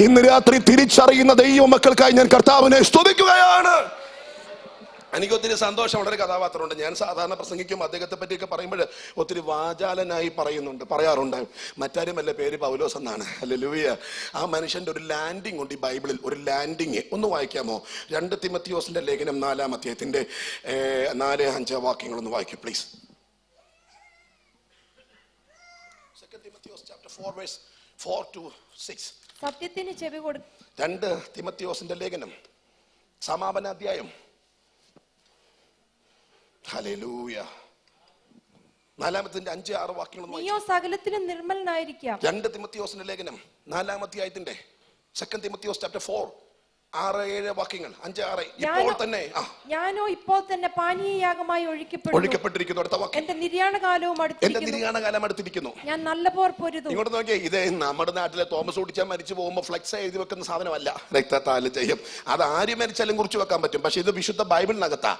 ഇന്ന് രാത്രി തിരിച്ചറിയുന്ന ദൈവ മക്കൾക്കായി ഞാൻ കർത്താവിനെ സ്തുതിക്കുകയാണ്. എനിക്ക് ഒത്തിരി സന്തോഷമുള്ളൊരു കഥാപാത്രമുണ്ട്. ഞാൻ സാധാരണ പ്രസംഗിക്കും അദ്ദേഹത്തെ പറ്റിയൊക്കെ പറയുമ്പോൾ ഒത്തിരി വാചാലനായി പറയാറുണ്ട്. മറ്റാരുമല്ല, പേര് പൗലോസ് എന്നാണ്. ഹല്ലേലൂയ. ആ മനുഷ്യന്റെ ഒരു ലാൻഡിങ് ഉണ്ട് ഈ ബൈബിളിൽ, ഒരു ലാൻഡിങ്. ഒന്ന് വായിക്കാമോ? 2 തിമോത്തിയോസിന്റെ ലേഖനം 4-ാം അധ്യായത്തിന്റെ 4-5 വാക്യങ്ങളൊന്ന് വായിക്കൂ പ്ലീസ്. 2 തിമോത്തിയോസ് chapter 4 verse 4 to 6. സത്യത്തിന് ചെവി കൊടു 2 തിമോത്തിയോസിന്റെ ലേഖനം സമാപന അധ്യായം. ഹല്ലേലൂയ. 4-ാമത്തിന്റെ 5-6 വാക്യങ്ങൾ. നീയോ സകലത്തിലും നിർമ്മലനായിരിക്കാം. 2 തിമോത്തിയോസിന്റെ ലേഖനം 4-ാം അധ്യായത്തിന്റെ 2 തിമോത്തിയോസ് chapter 4 6-7 വാക്യങ്ങൾ. 5-6. ഇപ്പോൾ തന്നെ ഞാനോ ഇപ്പോൾ തന്നെ പാനീയയാഗമായി ഒഴിക്കപ്പെട്ടിരിക്കുന്നു. അടുത്ത വാക്യം. എന്റെ നിര്യാണകാലവും നിര്യാണകാലം അടുത്തിരിക്കുന്നു. ഞാൻ നല്ല പോർ പൊരുതും. ഇങ്ങോട്ട് നോക്കിയേ, ഇത് നമ്മുടെ നാട്ടിലെ തോമസ് കുടിച്ചാൽ മരിച്ചു പോകുമ്പോൾ ഫ്ലെക്സ് എഴുതി വെക്കുന്ന സാധനമല്ല. രക്തത്താല് ചെയ്യും. അത് ആര് മരിച്ചാലും കുറിച്ച് വെക്കാൻ പറ്റും. പക്ഷെ ഇത് വിശുദ്ധ ബൈബിളിനകത്താ.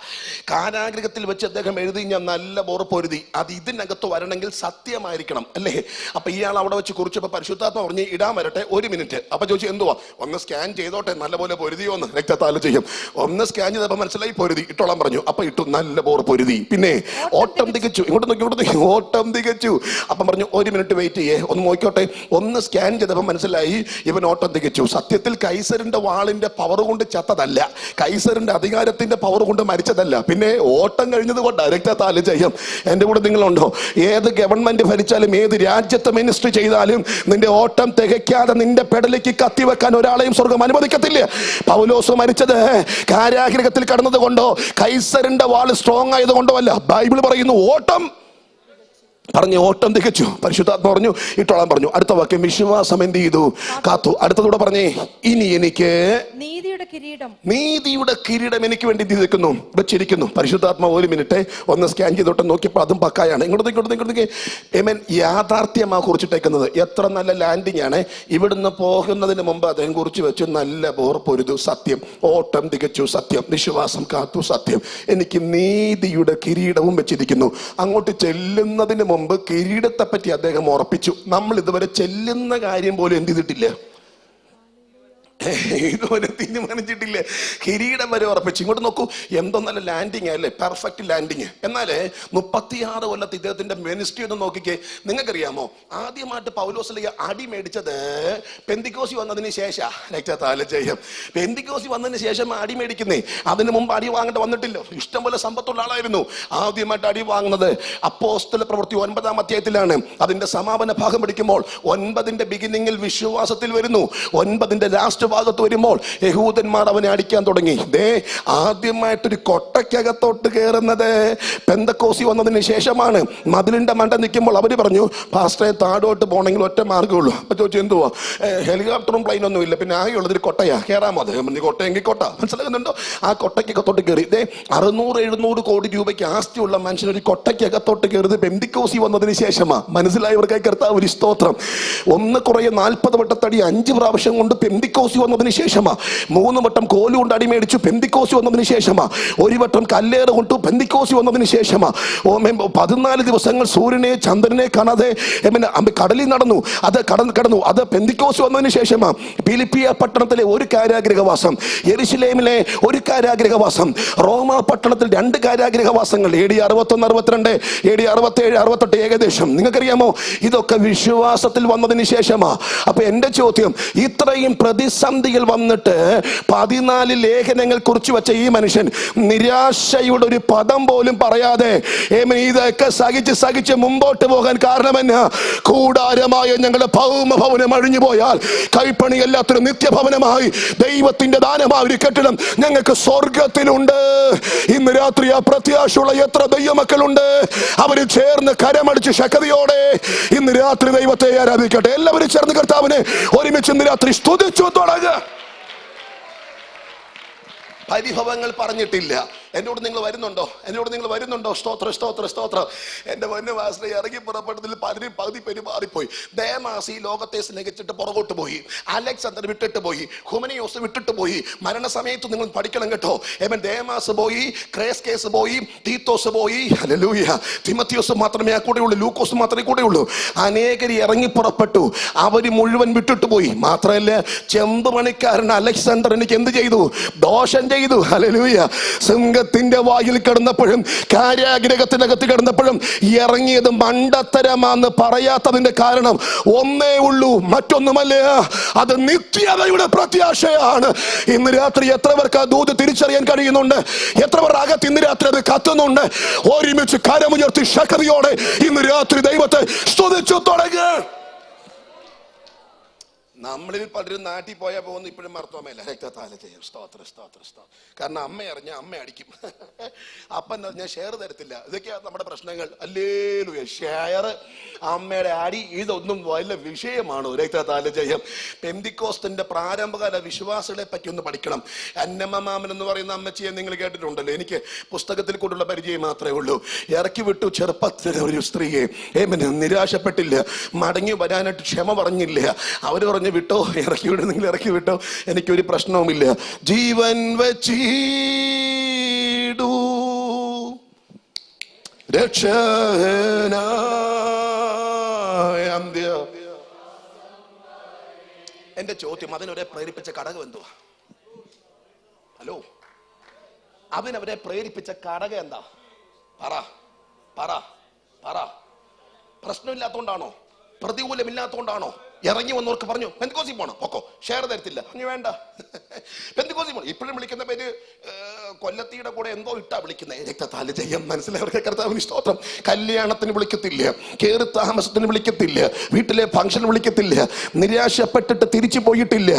കാരാഗൃഹത്തിൽ വെച്ച് അദ്ദേഹം എഴുതി ഞാൻ നല്ല പോർ പൊരുതി. അത് ഇതിനകത്ത് വരണമെങ്കിൽ സത്യമായിരിക്കണം, അല്ലേ? അപ്പൊ ഇയാൾ അവിടെ വെച്ച് കുറിച്ചപ്പോ പരിശുദ്ധാത്മ പറഞ്ഞ് ഇടാൻ വരട്ടെ, 1 മിനിറ്റ്. അപ്പൊ ചോദിച്ചു എന്തുവാ? ഒന്ന് സ്കാൻ ചെയ്തോട്ടെ, നല്ലപോലെ പൊരുതിയോന്ന്. രക്തത്താല് ചെയ്യും. ഒന്ന് സ്കാൻ ചെയ്തപ്പോ മനസ്സിലായി പൊരുതി, ഇട്ടോളാൻ പറഞ്ഞു. അപ്പൊ ഇട്ടു, നല്ല പോർ പൊരുതി. പിന്നെ ഓട്ടം തികച്ചു. ഇങ്ങോട്ട് നോക്കി, ഓട്ടം തികച്ചു. അപ്പം പറഞ്ഞു 1 മിനിറ്റ് വെയിറ്റ് ചെയ്യേ, ഒന്ന് നോക്കിക്കോട്ടെ. ഒന്ന് സ്കാൻ ചെയ്തപ്പോ മനസ്സിലായി ഇവൻ ഓട്ടം തികച്ചു. സത്യത്തിൽ കൈസറിന്റെ വാളിന്റെ പവർ കൊണ്ട് ചത്തതല്ല, കൈസറിന്റെ അധികാരത്തിന്റെ പവർ കൊണ്ട് മരിച്ചതല്ല. പിന്നെ ഓട്ടം കഴിഞ്ഞത് കൊണ്ടാ. രക്തത്താല് ചെയ്യും. എന്റെ കൂടെ നിങ്ങളുണ്ടോ? ഏത് ഗവൺമെന്റ് ഭരിച്ചാലും, ഏത് രാജ്യത്ത് മിനിസ്റ്റർ ചെയ്താലും, നിന്റെ ഓട്ടം തികയ്ക്കാതെ നിന്റെ പെടലേക്ക് കത്തിവെക്കാൻ ഒരാളെയും സ്വർഗം അനുവദിക്കത്തില്ല. പൗലോസ് മരിച്ചത് കാരാഗൃഹത്തിൽ കടന്നത് കൊണ്ടോ കൈസറിന്റെ വാൾ സ്ട്രോങ് ആയതുകൊണ്ടോ അല്ല. ബൈബിൾ പറയുന്നു ഓട്ടം തികച്ചു. പരിശുദ്ധാത്മ പറഞ്ഞു ഇട്ടോളാൻ പറഞ്ഞു. അടുത്ത വാക്യം, വിശ്വാസം എന്ത് ചെയ്തു? കാത്തു. അടുത്തതൂടെ പറഞ്ഞേ, ഇനി എനിക്ക് നീതിയുടെ കിരീടം എനിക്ക് വേണ്ടി വെച്ചിരിക്കുന്നു. പരിശുദ്ധാത്മ 1 മിനിറ്റ് ഒന്ന് സ്കാൻ ചെയ്തോട്ടെ. നോക്കിയപ്പോൾ അതും പക്കായാണ്. ഇങ്ങോട്ട് യാഥാർത്ഥ്യമാ കുറിച്ചിട്ടേക്കുന്നത്. എത്ര നല്ല ലാൻഡിങ് ആണ്. ഇവിടുന്ന് പോകുന്നതിന് മുമ്പ് അദ്ദേഹം കുറിച്ച് വെച്ചു, നല്ല പോർ പൊരുതു, സത്യം, ഓട്ടം തികച്ചു, സത്യം, വിശ്വാസം കാത്തു, സത്യം, എനിക്ക് നീതിയുടെ കിരീടവും വെച്ചിരിക്കുന്നു. അങ്ങോട്ട് ചെല്ലുന്നതിന് മുമ്പ് കിരീടത്തെ പറ്റി അദ്ദേഹം ഉറപ്പിച്ചു. നമ്മൾ ഇതുവരെ ചെല്ലുന്ന കാര്യം പോലും എന്ത് ചെയ്തിട്ടില്ല, ഇതുവരെ തീരുമാനിച്ചിട്ടില്ല. കിരീടം വരെ ഉറപ്പിച്ചു. ഇങ്ങോട്ട് നോക്കൂ, എന്തോ നല്ല ലാൻഡിങ് അല്ലേ, പെർഫെക്റ്റ് ലാൻഡിങ്. എന്നാലേ 36 കൊല്ലത്ത് ഇദ്ദേഹത്തിന്റെ മിനിസ്ട്രി ഒന്ന് നോക്കിക്കേ. നിങ്ങൾക്കറിയാമോ, ആദ്യമായിട്ട് പൗലോസിലേക്ക് അടി മേടിച്ചത് പെന്തിക്കോസി വന്നതിന് ശേഷം. രക്തത്താല് ചെയ്യും. പെന്തിക്കോസി വന്നതിന് ശേഷം അടി മേടിക്കുന്നേ. അതിന് മുമ്പ് അടി വാങ്ങേണ്ട വന്നിട്ടില്ല. ഇഷ്ടംപോലെ സമ്പത്തുള്ള ആളായിരുന്നു. ആദ്യമായിട്ട് അടി വാങ്ങുന്നത് അപ്പോസ്തല പ്രവൃത്തി 9-ാം അധ്യായത്തിലാണ്. അതിന്റെ സമാപന ഭാഗം പഠിക്കുമ്പോൾ 9-ന്റെ ബിഗിനിങ്ങിൽ വിശ്വാസത്തിൽ വരുന്നു. 9-ന്റെ ലാസ്റ്റ് ഭാഗത്ത് വരുമ്പോൾ യഹൂദന്മാർ അവനെ അടിക്കാൻ തുടങ്ങി. ആദ്യമായിട്ടൊരു കൊട്ടയ്ക്കകത്തോട്ട് കയറുന്നത് പെന്തക്കോസി വന്നതിന് ശേഷമാണ്. മതിലിന്റെ മണ്ട നിൽക്കുമ്പോൾ അവര് പറഞ്ഞു, പാസ്റ്ററെ താഴോട്ട് പോകണമെങ്കിൽ ഒറ്റ മാർഗ്ഗമുള്ളൂ. അപ്പൊ ചോദിച്ചു എന്തുവാ? ഹെലികോപ്റ്ററും പ്ലെയിനൊന്നും ഇല്ല, പിന്നെ ആകെയുള്ളതൊരു കൊട്ടയാ, കയറാമോ? അത് കൊട്ടയെങ്കിൽ കൊട്ട. മനസ്സിലാകുന്നുണ്ടോ? ആ കൊട്ടയ്ക്കകത്തോട്ട് കയറി. 600-700 കോടി രൂപയ്ക്ക് ആസ്തിയുള്ള മനുഷ്യൻ ഒരു കൊട്ടയ്ക്കകത്തോട്ട് കയറിയത് പെന്തിക്കോസി വന്നതിന് ശേഷമാ. മനസ്സിലായവർക്കായി കർത്താവ് ഒരു സ്തോത്രം. 1 കുറയെ 40 വട്ടത്തടി 5 പ്രാവശ്യം കൊണ്ട് പെന്തിക്കോസി വന്നതിന് ശേഷമാ. 3 വട്ടം കോലുകൊണ്ട് അടിമേടിച്ചു പെന്തിക്കോസി വന്നതിന് ശേഷമാ. 1 വട്ടം കല്ലേറ് കൊണ്ടു പെന്തിക്കോസി വന്നതിന് ശേഷമാ. 14 ദിവസങ്ങൾ സൂര്യനെ ചന്ദ്രനെ കാണാതെ കടലിൽ നടന്നു. അത് കടന്നു. അത് പെന്തിക്കോസി വന്നതിന് ശേഷമാ. ഫിലിപ്പിയ പട്ടണത്തിലെ ഒരു കാരാഗ്രഹവാസം, യെരുശലേമിലെ ഒരു കാരാഗ്രഹവാസം, റോമ പട്ടണത്തിൽ 2 കാരാഗ്രഹവാസങ്ങൾ. AD 61, 62, AD 67, 68 ഏകദേശം. നിങ്ങൾക്കറിയാമോ, ഇതൊക്കെ വിശ്വാസത്തിൽ വന്നതിന് ശേഷമാ. അപ്പൊ എന്റെ ചോദ്യം, ഇത്രയും പ്രതിസന്ധികൾ വന്നിട്ട് 14 ലേഖനങ്ങൾ കുറിച്ച് വെച്ച ഈ മനുഷ്യൻ നിരാശയുടെ ഒരു പദം പോലും പറയാതെ ഇതൊക്കെ സഹിച്ച് മുമ്പോട്ട് പോകാൻ കാരണമെന്നാ? കൂടാരമായ ഞങ്ങളുടെ ഭൗമഭവനം അഴിഞ്ഞു പോയാൽ കൈപ്പണിയല്ലാത്തൊരു നിത്യഭവനമായി ദൈവത്തിന്റെ ദാനമായ ഒരു കെട്ടിടം ഞങ്ങൾക്ക് സ്വർഗത്തിലുണ്ട്. ഇന്ന് രാത്രി ആ പ്രത്യാശയുള്ള എത്ര ദൈവമക്കളുണ്ട്? അവര് ചേർന്ന് കരമടിച്ച് ശക്തിയോടെ ഇന്ന് രാത്രി ദൈവത്തെ ആരാധിക്കട്ടെ. എല്ലാവരും ചേർന്ന് കർത്താവിനെ ഒരുമിച്ച് ഇന്ന് രാത്രി സ്തുതിച്ചു തുടങ്ങുക. പരിഭവങ്ങൾ പറഞ്ഞിട്ടില്ല. എന്നോട് നിങ്ങൾ വരുന്നുണ്ടോ? സ്തോത്രം. എന്റെ പൊന്നു മാസ്റ്റർ ഇറങ്ങി പുറപ്പെട്ടതിൽ പകുതി പേര് മാറിപ്പോയി. ദേമാസ് ഈ ലോകത്തെ സ്നേഹിച്ചിട്ട് പുറകോട്ട് പോയി. അലക്സാണ്ടർ വിട്ടിട്ട് പോയി. ഹുമനിയോസ് വിട്ടിട്ട് പോയി. മരണസമയത്ത് നിങ്ങൾ പഠിക്കണം കേട്ടോ. ദേമാസ് പോയി, ക്രേസ്കേസ് പോയി, തീത്തോസ് പോയി, ഹല്ലേലൂയ. തിമത്തിയോസ് മാത്രമേ ആ കൂടെ ഉള്ളൂ, ലൂക്കോസ് മാത്രമേ കൂടെ ഉള്ളൂ. അനേകർ ഇറങ്ങി പുറപ്പെട്ടു. അവര് മുഴുവൻ വിട്ടിട്ട് പോയി. മാത്രമല്ല, ചെമ്പ് പണിക്കാരൻ അലക്സാണ്ടർ എനിക്ക് എന്ത് ചെയ്തു? ദോഷം ചെയ്തു. ഹല്ലേലൂയ. സിംഹത്തിന്റെ വായിൽ കിടന്നപ്പോഴും കാരാഗൃഹത്തിനകത്ത് കിടന്നപ്പോഴും ഇറങ്ങിയത് മണ്ടത്തരമാന്ന് പറയാത്തതിന്റെ കാരണം ഒന്നേ ഉള്ളൂ, മറ്റൊന്നുമല്ല. അത് നിത്യതയുടെ പ്രത്യാശയാണ്. ഇന്ന് രാത്രി എത്ര പേർക്ക് ആ ദൂത് തിരിച്ചറിയാൻ കഴിയുന്നുണ്ട്? എത്ര പേർ അകത്ത് ഇന്ന് രാത്രി അത് കത്തുന്നുണ്ട്? ഒരുമിച്ച് കരമുയർത്തി ശക്തിയോടെ ഇന്ന് രാത്രി ദൈവത്തെ സ്തുതിച്ചു തുടങ്ങുക. നമ്മളിൽ പലരും നാട്ടിൽ പോയാൽ പോകുന്നു ഇപ്പോഴും മർത്തോമല്ല. രക്തത്താല ചെയ്യും. സ്തോത്ര സ്തോത്ര സ്തോത്രം. കാരണം അമ്മ അറിഞ്ഞ അമ്മ അടിക്കും, അപ്പൻ അറിഞ്ഞ ഷെയർ തരത്തില്ല. ഇതൊക്കെയാണ് നമ്മുടെ പ്രശ്നങ്ങൾ. അല്ലേലൂയ. ഷെയർ, അമ്മയുടെ അടി, ഇതൊന്നും വലിയ വിഷയമാണോ? രക്തത്താല ചെയ്യും. പെന്തിക്കോസ്തിന്റെ പ്രാരംഭകാല വിശ്വാസികളെ പറ്റി ഒന്ന് പഠിക്കണം. അന്നമ്മ മാമൻ എന്ന് പറയുന്ന അമ്മച്ചിയെ നിങ്ങൾ കേട്ടിട്ടുണ്ടല്ലോ. എനിക്ക് പുസ്തകത്തിൽ കൂടെയുള്ള പരിചയം മാത്രമേ ഉള്ളൂ. ഇറക്കി വിട്ടു ചെറുപ്പത്തിൽ ഒരു സ്ത്രീയെ. നിരാശപ്പെട്ടില്ല, മടങ്ങി വരാനായിട്ട് ക്ഷമ പറഞ്ഞില്ല. അവർ പറഞ്ഞു വിട്ടോ, ഇറക്കി വിടുന്നെങ്കിൽ ഇറക്കി വിട്ടോ, എനിക്കൊരു പ്രശ്നവുമില്ല. ജീവൻ വച്ചിടൂ രക്ഷകനായ അന്ത്യ. എന്റെ ചോദ്യം, അതിനവരെ പ്രേരിപ്പിച്ച ഘടകം എന്തുവാ? ഹലോ, അവനവരെ പ്രേരിപ്പിച്ച ഘടകം എന്താ? പറ പറ പറ. പ്രശ്നമില്ലാത്തോണ്ടാണോ? പ്രതികൂലമില്ലാത്തോണ്ടാണോ? ഇറങ്ങി വന്നവർക്ക് പറഞ്ഞു പെന്തിക്കോസിൽ പോണം, പൊക്കോ, ഷെയർ തരത്തില്ല, നീ വേണ്ട. പെന്തിക്കോസിൽ പോണം. ഇപ്പോഴും വിളിക്കുന്ന പേര് കൊല്ലത്തിയുടെ കൂടെ എന്തോ ഇട്ടാ വിളിക്കുന്നത്. രക്തത്താല ജയം. മനസ്സിലായവർക്ക് കർത്താവിന് സ്തോത്രം. കല്യാണത്തിന് വിളിക്കത്തില്ല, കേറി താമസത്തിന് വിളിക്കത്തില്ല, വീട്ടിലെ ഫംഗ്ഷൻ വിളിക്കത്തില്ല, നിരാശപ്പെട്ടിട്ട് തിരിച്ചു പോയിട്ടില്ല.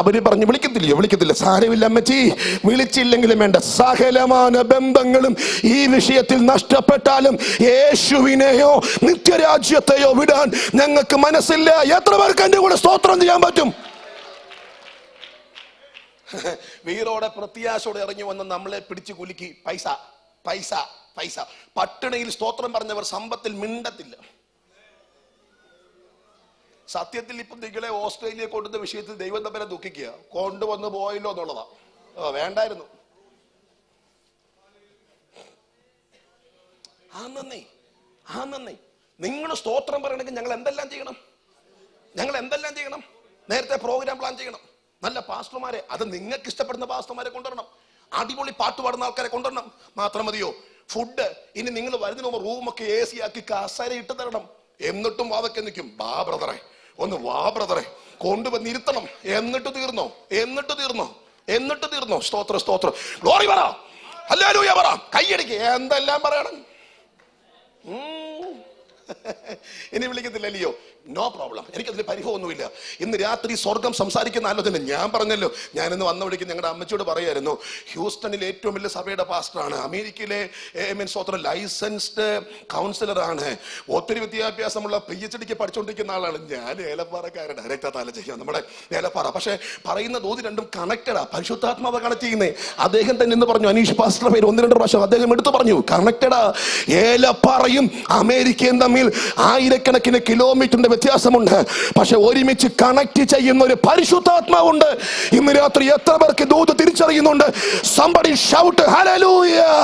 അവര് പറഞ്ഞു വിളിക്കത്തില്ല. സാരമില്ല അമ്മച്ചി, വിളിച്ചില്ലെങ്കിലും വേണ്ട. സകലമാന ബന്ധങ്ങളും ഈ വിഷയത്തിൽ നഷ്ടപ്പെട്ടാലും യേശുവിനെയോ നിത്യരാജ്യത്തെയോ വിടാൻ ഞങ്ങൾക്ക് മനസ്സില്ല. എത്ര പേർക്ക് എന്റെ കൂടെ സ്തോത്രം ചെയ്യാൻ പറ്റും? വീരോടെ പ്രത്യാശയോടെ ഇറങ്ങി വന്ന് നമ്മളെ പിടിച്ചു കുലുക്കി പൈസ പൈസ പൈസ. പട്ടിണിയിൽ സ്തോത്രം പറഞ്ഞവർ സമ്പത്തിൽ മിണ്ടത്തില്ല. സത്യത്തിൽ ഇപ്പം നിങ്ങളെ ഓസ്ട്രേലിയ കൊണ്ടുവന്ന വിഷയത്തിൽ ദൈവം തമ്മിലെ ദുഃഖിക്കുക. കൊണ്ടുവന്ന് പോയല്ലോ എന്നുള്ളതാ. വേണ്ടായിരുന്നു. നന്ദി. നിങ്ങൾ സ്തോത്രം പറയണമെങ്കിൽ ഞങ്ങൾ എന്തെല്ലാം ചെയ്യണം? നേരത്തെ പ്രോഗ്രാം പ്ലാൻ ചെയ്യണം. നല്ല പാസ്റ്റർമാരെ, അത് നിങ്ങൾക്ക് ഇഷ്ടപ്പെടുന്ന പാസ്റ്റർമാരെ കൊണ്ടുവരണം. അടിപൊളി പാട്ട് പാടുന്ന ആൾക്കാരെ കൊണ്ടുവരണം. മാത്രം മതിയോ? ഫുഡ് ഇനി നിങ്ങൾ വരുന്നതിന് മുമ്പ് റൂമൊക്കെ AC ആക്കി കസേര ഇട്ട് തരണം. എന്നിട്ടും വാതൊക്കെ നിൽക്കും. വാ ബ്രദറെ, കൊണ്ടുവന്ന് ഇരുത്തണം. എന്നിട്ട് തീർന്നോ? സ്തോത്രം. ഗ്ലോറി പറ, ഹല്ലേലൂയ പറ, കൈയടിക്ക്, എന്തെല്ലാം പറയണം. ഇനി വിളിക്കത്തില്ലല്ലോ, നോ പ്രോബ്ലം. എനിക്കതിന് പരിഭവമൊന്നുമില്ല. ഇന്ന് രാത്രി സ്വർഗം സംസാരിക്കുന്ന ആലോചന ഞാൻ പറഞ്ഞല്ലോ. ഞാനിന്ന് വന്ന വഴിക്ക് ഞങ്ങളുടെ അമ്മച്ചിയോട് പറയായിരുന്നു, ഹ്യൂസ്റ്റണിൽ ഏറ്റവും വലിയ സഭയുടെ പാസ്റ്ററാണ്, അമേരിക്കയിലെ ലൈസൻസ്ഡ് കൗൺസിലറാണ്, ഒത്തിരി വിദ്യാഭ്യാസമുള്ള PhD പഠിച്ചുകൊണ്ടിരിക്കുന്ന ആളാണ്. ഞാൻ ഏലപ്പാറക്കാരൻ, രക്തത്താല ചെയ്യാം, നമ്മുടെ ഏലപ്പാറ. പക്ഷെ പറയുന്ന തോതി രണ്ടും കണക്റ്റഡാ. പരിശുദ്ധാത്മാവ് കണക്ട് ചെയ്യുന്നേ. അദ്ദേഹം തന്നെ എന്ന് പറഞ്ഞു, അനീഷ് പാസ്റ്റർ പേര് 1-2 പ്രാവശ്യം അദ്ദേഹം എടുത്തു പറഞ്ഞു, കണക്റ്റഡാ. ഏലപ്പാറയും അമേരിക്കയും തമ്മിൽ ആയിരക്കണക്കിന് കിലോമീറ്ററിന്റെ വ്യത്യാസമുണ്ട്. പക്ഷെ ഒരുമിച്ച് കണക്ട് ചെയ്യുന്ന ഒരു പരിശുദ്ധാത്മാവുണ്ട്. ഇന്ന് രാത്രി എത്ര പേർക്ക് ദൂത് തിരിച്ചറിയുന്നുണ്ട്? somebody shout hallelujah.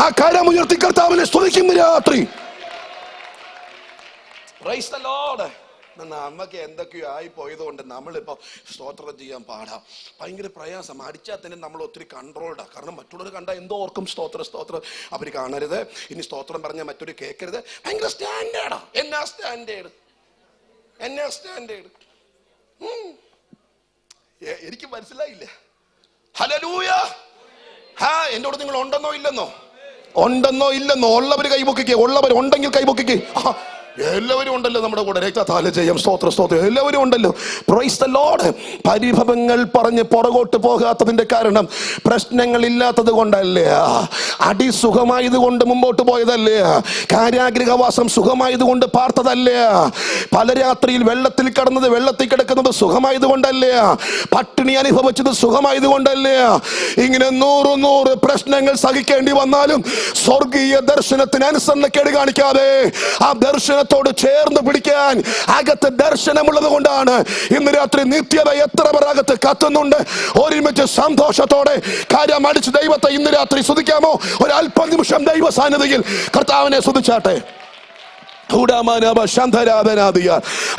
ആ കരമുയർത്തി കർത്താവിനെ സ്തുതിക്കുന്ന രാത്രി. Praise the Lord. നമുക്ക് എന്തൊക്കെയോ ആയി പോയതുകൊണ്ട് നമ്മളിപ്പോ സ്തോത്രം ചെയ്യാൻ പാടാം. ഭയങ്കര പ്രയാസം. അടിച്ചാൽ തന്നെ നമ്മൾ ഒത്തിരി കൺട്രോൾഡാ. കാരണം മറ്റുള്ളവർ കണ്ടാൽ എന്തോ ഓർക്കും സ്തോത്രം അവർ കാണരുത്, ഇനി സ്തോത്രം പറഞ്ഞാൽ മറ്റൊരു കേൾക്കരുത്. ഭയങ്കര സ്റ്റാൻഡേർഡാ. എന്നാ സ്റ്റാൻഡേർഡ്? എനിക്ക് മനസ്സിലായില്ല. ഹല്ലേലൂയ. എന്നോട് നിങ്ങൾ ഉണ്ടെന്നോ ഇല്ലെന്നോ? ഉള്ളവർ കൈപൊക്കിക്കേ. ഉള്ളവർ ഉണ്ടെങ്കിൽ കൈപൊക്കിക്കേ. എല്ലാവരും ഉണ്ടല്ലോ നമ്മുടെ കൂടെ. രക്തത്താല ജയം. സ്തോത്രം. എല്ലാവരും ഉണ്ടല്ലോ. Price the Lord. പരിഭവങ്ങൾ പറഞ്ഞ് പുറകോട്ട് പോകാത്തതിന്റെ കാരണം പ്രശ്നങ്ങൾ ഇല്ലാത്തത് കൊണ്ടല്ല, അടി സുഖമായത് കൊണ്ട് മുമ്പോട്ട് പോയതല്ല, കാരാഗ്രഹവാസം സുഖമായത് കൊണ്ട് പാർത്തതല്ല, പല രാത്രിയിൽ വെള്ളത്തിൽ കിടക്കുന്നത് സുഖമായത് കൊണ്ടല്ല, പട്ടിണി അനുഭവിച്ചത് സുഖമായത് കൊണ്ടല്ല. ഇങ്ങനെ 100 പ്രശ്നങ്ങൾ സഹിക്കേണ്ടി വന്നാലും സ്വർഗീയ ദർശനത്തിന് അനുസരണക്കേട് കാണിക്കാതെ ആ ദർശനത്തോട് ചേർന്ന് പിടിക്കാൻ അകത്ത് ദർശനമുള്ളത് കൊണ്ടാണ് ഇന്ന് രാത്രി നിത്യത എത്ര പേർ അകത്ത് കത്തുന്നുണ്ട്. ഒരുമിച്ച് സന്തോഷത്തോടെ കാര്യം അടിച്ച് ദൈവത്തെ ഇന്ന് രാത്രി സ്തുതിക്കാമോ? ഒരു അല്പ നിമിഷം ദൈവ സാന്നിധ്യത്തിൽ കർത്താവിനെ സ്തുതിച്ചാട്ടെ.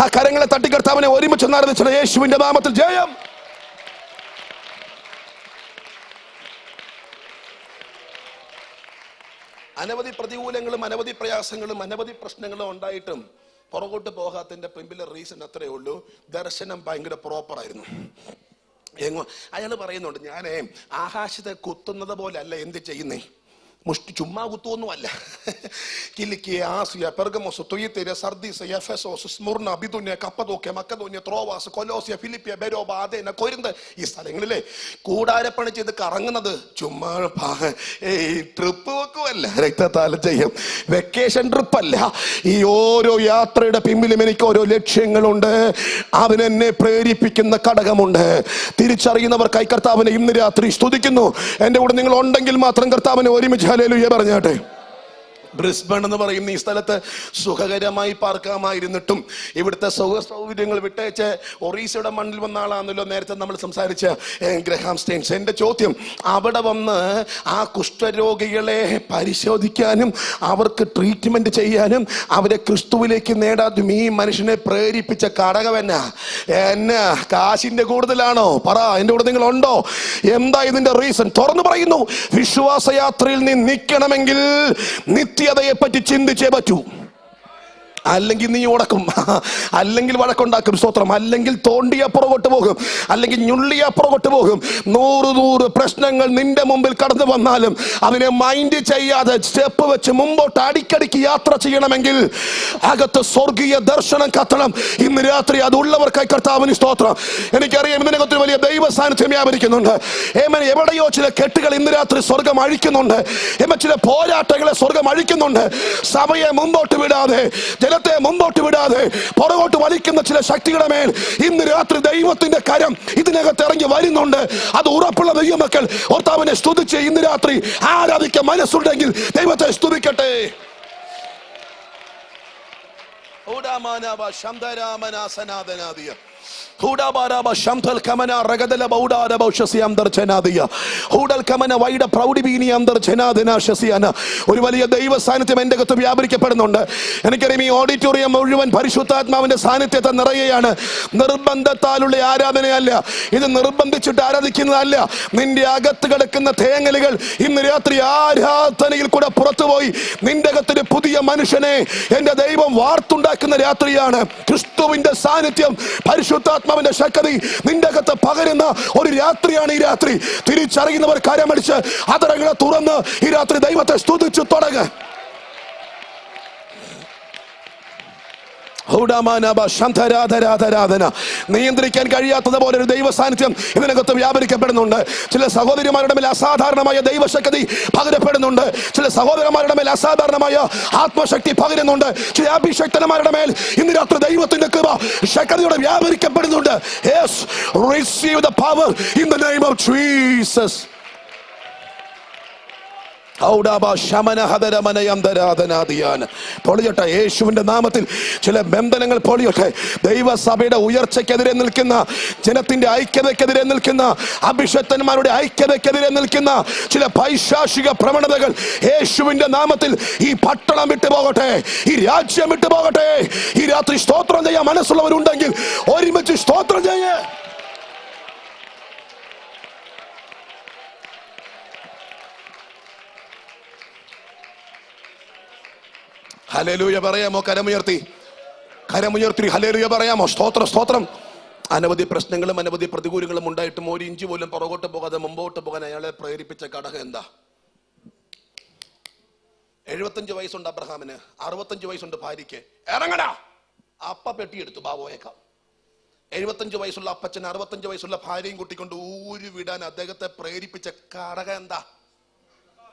ആ കരങ്ങളെ തട്ടി കർത്താവിനെ ഒരുമിച്ച് നടന്നിട്ട് യേശുവിന്റെ നാമത്തിൽ ജയം. അനവധി പ്രതികൂലങ്ങളും അനവധി പ്രയാസങ്ങളും അനവധി പ്രശ്നങ്ങളും ഉണ്ടായിട്ടും പുറകോട്ട് പോകാത്തതിന്റെ പിമ്പിലെ റീസൺ അത്രയേ ഉള്ളൂ. ദർശനം ഭയങ്കര പ്രോപ്പർ ആയിരുന്നു. അയാൾ പറയുന്നുണ്ട്, ഞാനേ ആകാശത്തെ കുത്തുന്നത് പോലെ അല്ല എന്ത് ചെയ്യുന്നേ, മുഷ്ടി ചുമ്മാ കുത്തുവൊന്നുമല്ല. കിലിക്കിയ, ആസിയ, പെർഗമോസ്, തുയത്തീര, സർദീസ്, എഫെസോസ്, സ്മുർണ, ബിദുന്യ, കപ്പദോക്യ, മക്കദോന്യ, ത്രോവാസ്, കൊലോസ്യ, ഫിലിപ്പിയ, ബെരോബ, അഥേന, കൊരിന്ത്, ഈ സ്ഥലങ്ങളിലെ കൂടാരപ്പണി ചെയ്ത് കറങ്ങുന്നത് ചുമ്മാ ട്രിപ്പ് വെക്കുമല്ല, രക്തത്താലം ചെയ്യും, വെക്കേഷൻ ട്രിപ്പല്ല. ഈ ഓരോ യാത്രയുടെ പിമ്പിലും എനിക്ക് ഓരോ ലക്ഷ്യങ്ങളുണ്ട്. അതിനെന്നെ പ്രേരിപ്പിക്കുന്ന ഘടകമുണ്ട്. തിരിച്ചറിയുന്നവർക്കായി കർത്താവിനെ ഇന്ന് രാത്രി സ്തുതിക്കുന്നു. എന്റെ കൂടെ നിങ്ങൾ ഉണ്ടെങ്കിൽ മാത്രം കർത്താവിനെ ഒരുമിച്ച് ഹല്ലേലൂയ പറഞ്ഞാട്ടെ. ബ്രിസ്ബൺ എന്ന് പറയുന്ന ഈ സ്ഥലത്ത് സുഖകരമായി പാർക്കാമായിരുന്നിട്ടും ഇവിടുത്തെ സുഖ സൗകര്യങ്ങൾ വിട്ടേച്ച് ഒറീസയുടെ മണ്ണിൽ വന്ന ആളാണല്ലോ നേരത്തെ നമ്മൾ സംസാരിച്ച ഗ്രഹാം സ്റ്റെയിൻസ്. എൻ്റെ ചോദ്യം, അവിടെ വന്ന് ആ കുഷ്ഠരോഗികളെ പരിശോധിക്കാനും അവർക്ക് ട്രീറ്റ്മെന്റ് ചെയ്യാനും അവരെ ക്രിസ്തുവിലേക്ക് നേടാനും ഈ മനുഷ്യനെ പ്രേരിപ്പിച്ച ഘടകം എന്നാ കാശിന്റെ കൂടുതലാണോ? പറ, എൻ്റെ കൂടെ നിങ്ങൾ ഉണ്ടോ? എന്താ ഇതിന്റെ റീസൺ? തുറന്നു പറയുന്നു, വിശ്വാസയാത്രയിൽ നീ നിൽക്കണമെങ്കിൽ നിത്യതയെ പറ്റി ചിന്തിച്ചേ പറ്റൂ. അല്ലെങ്കിൽ നീ ഉടക്കും, അല്ലെങ്കിൽ വഴക്കുണ്ടാക്കും, സ്തോത്രം, അല്ലെങ്കിൽ തോണ്ടിയ പുറകോട്ട് പോകും, അല്ലെങ്കിൽ ഞുള്ളിയ പുറകോട്ട് പോകും. 100 പ്രശ്നങ്ങൾ നിന്റെ മുമ്പിൽ കടന്നു വന്നാലും അതിനെ മൈൻഡ് ചെയ്യാതെ സ്റ്റെപ്പ് വെച്ച് മുമ്പോട്ട് അടിക്കടിക്ക് യാത്ര ചെയ്യണമെങ്കിൽ അകത്ത് സ്വർഗീയ ദർശനം കത്തണം. ഇന്ന് രാത്രി അതുള്ളവർക്കായി കർത്താവിന് സ്തോത്രം. എനിക്കറിയാം ഇതിനകത്ത് വലിയ ദൈവ സാന്നിധ്യം വ്യാപരിക്കുന്നുണ്ട്. എവിടെയോ ചില കെട്ടുകൾ ഇന്ന് രാത്രി സ്വർഗം അഴിക്കുന്നുണ്ട്. ചില പോരാട്ടങ്ങളെ സ്വർഗം അഴിക്കുന്നുണ്ട്. സഭയെ മുമ്പോട്ട് വിടാതെ, ജലത്തെ മുമ്പോട്ട് വിടാതെ പുറകോട്ട് വലിക്കുന്ന ചില ശക്തികളുടെ മേൽ ഇന്ന് രാത്രി ദൈവത്തിന്റെ കരം ഇതിനകത്ത് ഇറങ്ങി വരുന്നുണ്ട്. അത് ഉറപ്പുള്ള ദൈവമക്കൾ കർത്താവിനെ സ്തുതിച്ച് ഇന്ന് രാത്രി ആരാധിക്കാൻ മനസ്സുണ്ടെങ്കിൽ ദൈവത്തെ സ്തുതിക്കട്ടെ. ഒരു വലിയ ദൈവ സാന്നിധ്യം എന്റെ അകത്ത് വ്യാപരിക്കപ്പെടുന്നുണ്ട്. എനിക്കറിയാം ഈ ഓഡിറ്റോറിയം മുഴുവൻ പരിശുദ്ധാത്മാവിന്റെ സാന്നിധ്യത്തെ നിറയുകയാണ്. നിർബന്ധത്താലുള്ള ആരാധനയല്ല ഇത്, നിർബന്ധിച്ചിട്ട് ആരാധിക്കുന്നതല്ല. നിന്റെ അകത്ത് കിടക്കുന്ന തേങ്ങലുകൾ ഇന്ന് രാത്രി ആരാധനയിൽ കൂടെ പുറത്തുപോയി നിന്റെ അകത്തൊരു പുതിയ മനുഷ്യനെ എന്റെ ദൈവം വാർത്തുണ്ടാക്കുന്ന രാത്രിയാണ്. ക്രിസ്തുവിന്റെ സാന്നിധ്യം, പരിശുദ്ധാത്മാവിന്റെ ശക്തി നിന്റെ അകത്ത് പകരുന്ന ഒരു രാത്രിയാണ് ഈ രാത്രി. തിരിച്ചറിയുന്നവർ കരമടിച്ച് അതരങ്ങളെ തുറന്ന് ഈ രാത്രി ദൈവത്തെ സ്തുതിച്ചു തുടങ്ങ്. നിയന്ത്രിക്കാൻ കഴിയാത്തതുപോലെ ഒരു ദൈവ സാന്നിധ്യം ഇതിനകത്ത് വ്യാപരിക്കപ്പെടുന്നുണ്ട്. ചില സഹോദരിമാരുടെ മേൽ അസാധാരണമായ ദൈവശക്തി പകരപ്പെടുന്നുണ്ട്. ചില സഹോദരന്മാരുടെ മേൽ അസാധാരണമായ ആത്മശക്തി പകരുന്നുണ്ട്. ചില അഭിഷക്തന്മാരുടെ മേൽ ഇന്ന് രാത്രി ദൈവത്തിന്റെ കൃപ ശക്തിയോടെ വ്യാപരിക്കപ്പെടുന്നുണ്ട്. Yes, receive the power in the name of Jesus. പൊളിയട്ടെ യേശുവിന്റെ നാമത്തിൽ. ചില ബന്ധനങ്ങൾ പൊളിയട്ടെ. ദൈവസഭയുടെ ഉയർച്ചയ്ക്കെതിരെ നിൽക്കുന്ന, ജനത്തിന്റെ ഐക്യതയ്ക്കെതിരെ നിൽക്കുന്ന, അഭിഷക്തന്മാരുടെ ഐക്യതയ്ക്കെതിരെ നിൽക്കുന്ന ചില പൈശാചിക പ്രവണതകൾ യേശുവിന്റെ നാമത്തിൽ ഈ പട്ടണം വിട്ടുപോകട്ടെ, ഈ രാജ്യം വിട്ടുപോകട്ടെ. ഈ രാത്രി സ്തോത്രം ചെയ്യാൻ മനസ്സുള്ളവരുണ്ടെങ്കിൽ ഒരുമിച്ച് സ്തോത്രം ചെയ്യേ. ഹല്ലേലൂയ പറയാമോ? കരമുയർത്തി ഹല്ലേലൂയ പറയാമോ? സ്തോത്രം, സ്തോത്രം. അനവധി പ്രശ്നങ്ങളും അനവധി പ്രതികൂലങ്ങളും ഉണ്ടായിട്ടും ഒരു ഇഞ്ച് പോലും പുറകോട്ട് പോകാതെ മുമ്പോട്ട് പോകാൻ അയാളെ പ്രേരിപ്പിച്ച ഘടകം എന്താ? 75 വയസ്സുണ്ട് അബ്രഹാമിന്, 65 വയസ്സുണ്ട് ഭാര്യയ്ക്ക്. ഇറങ്ങടാ, അപ്പ പെട്ടിയെടുത്തു, ബാബോയേക്കാം. 75 വയസ്സുള്ള അപ്പച്ചൻ 65 വയസ്സുള്ള ഭാര്യയും കൂട്ടിക്കൊണ്ട് ഊരി വിടാൻ അദ്ദേഹത്തെ പ്രേരിപ്പിച്ച ഘടകം